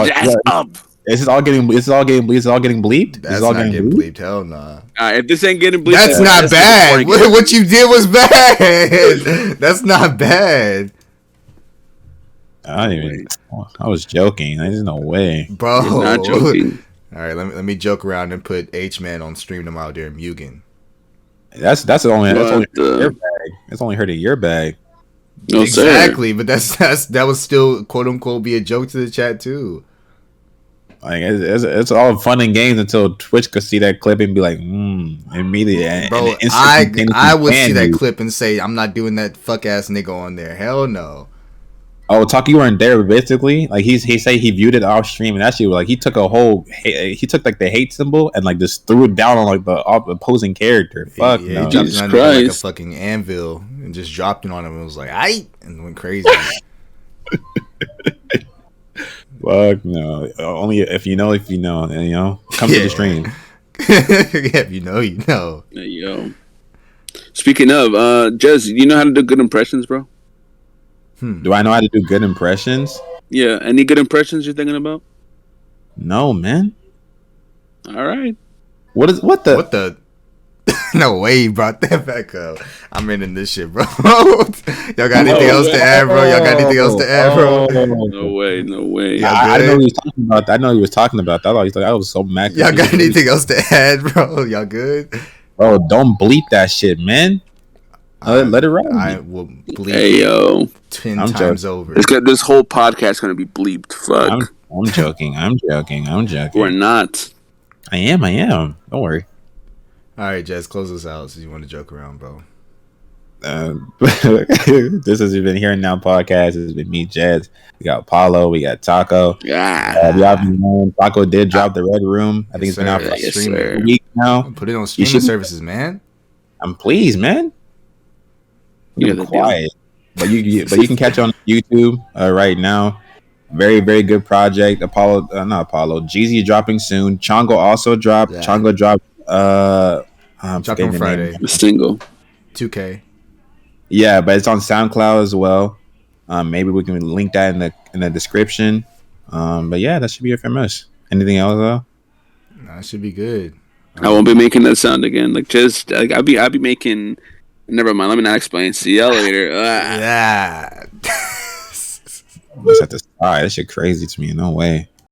up. This is all getting bleeped. That's not getting bleeped. Hell nah. If this ain't getting bleeped, that's not bad. What you did was bad. That's not bad. I was joking. There's no way, bro. You're not joking. All right, let me joke around and put H-Man on stream tomorrow during Mugen. That's only your bag. It's only hurting your bag. No, exactly, sir. But that was still quote unquote be a joke to the chat too. Like it's all fun and games until Twitch could see that clip and be like, immediately. Bro, I would see that clip and say, I'm not doing that fuck ass nigga on there. Hell no. Oh, Taki, you weren't there basically. Like he say he viewed it off stream and actually like he took like the hate symbol and like just threw it down on like the opposing character. Fuck no. He Jesus dropped Christ. Like a fucking anvil and just dropped it on him and was like, aight, and went crazy. Fuck no. Only if you know, and come to the stream. Yeah, if you know, you know. Hey, yo. Speaking of, Jez, you know how to do good impressions, bro? Do I know how to do good impressions? Yeah. Any good impressions you're thinking about? No, man. All right. What the? No way you brought that back up. I'm in this shit, bro. Y'all got anything else to add, bro? No way. Yeah, I know he was talking about that. I thought I was so mad. Y'all got anything else to add, bro? Y'all good? Bro, don't bleep that shit, man. Let it run. I will bleep. Hey, yo. 10 times over. This whole podcast gonna be bleeped. Fuck. I'm joking. We're not. I am. Don't worry. All right, Jez, close us out. So you want to joke around, bro? This has been Here and Now podcast. It's been me, Jez. We got Paulo. We got Taco. Yeah. Taco did drop the Red Room. I think it's been out for a week now. Put it on streaming services, man. I'm pleased, man. You're quiet. But you can catch on YouTube right now. Very, very good project. Apollo, not Apollo. Jeezy dropping soon. Chongo also dropped. Yeah. Chongo dropped. I'm Drop forgetting on the Friday. name. The single. 2K. Yeah, but it's on SoundCloud as well. Maybe we can link that in the description. But yeah, that should be it from us. Anything else though? Nah, it should be good. I won't be making that sound again. Like just like I'll be making. Never mind. Let me not explain. See y'all later. Yeah. Just at the side. That shit crazy to me. No way.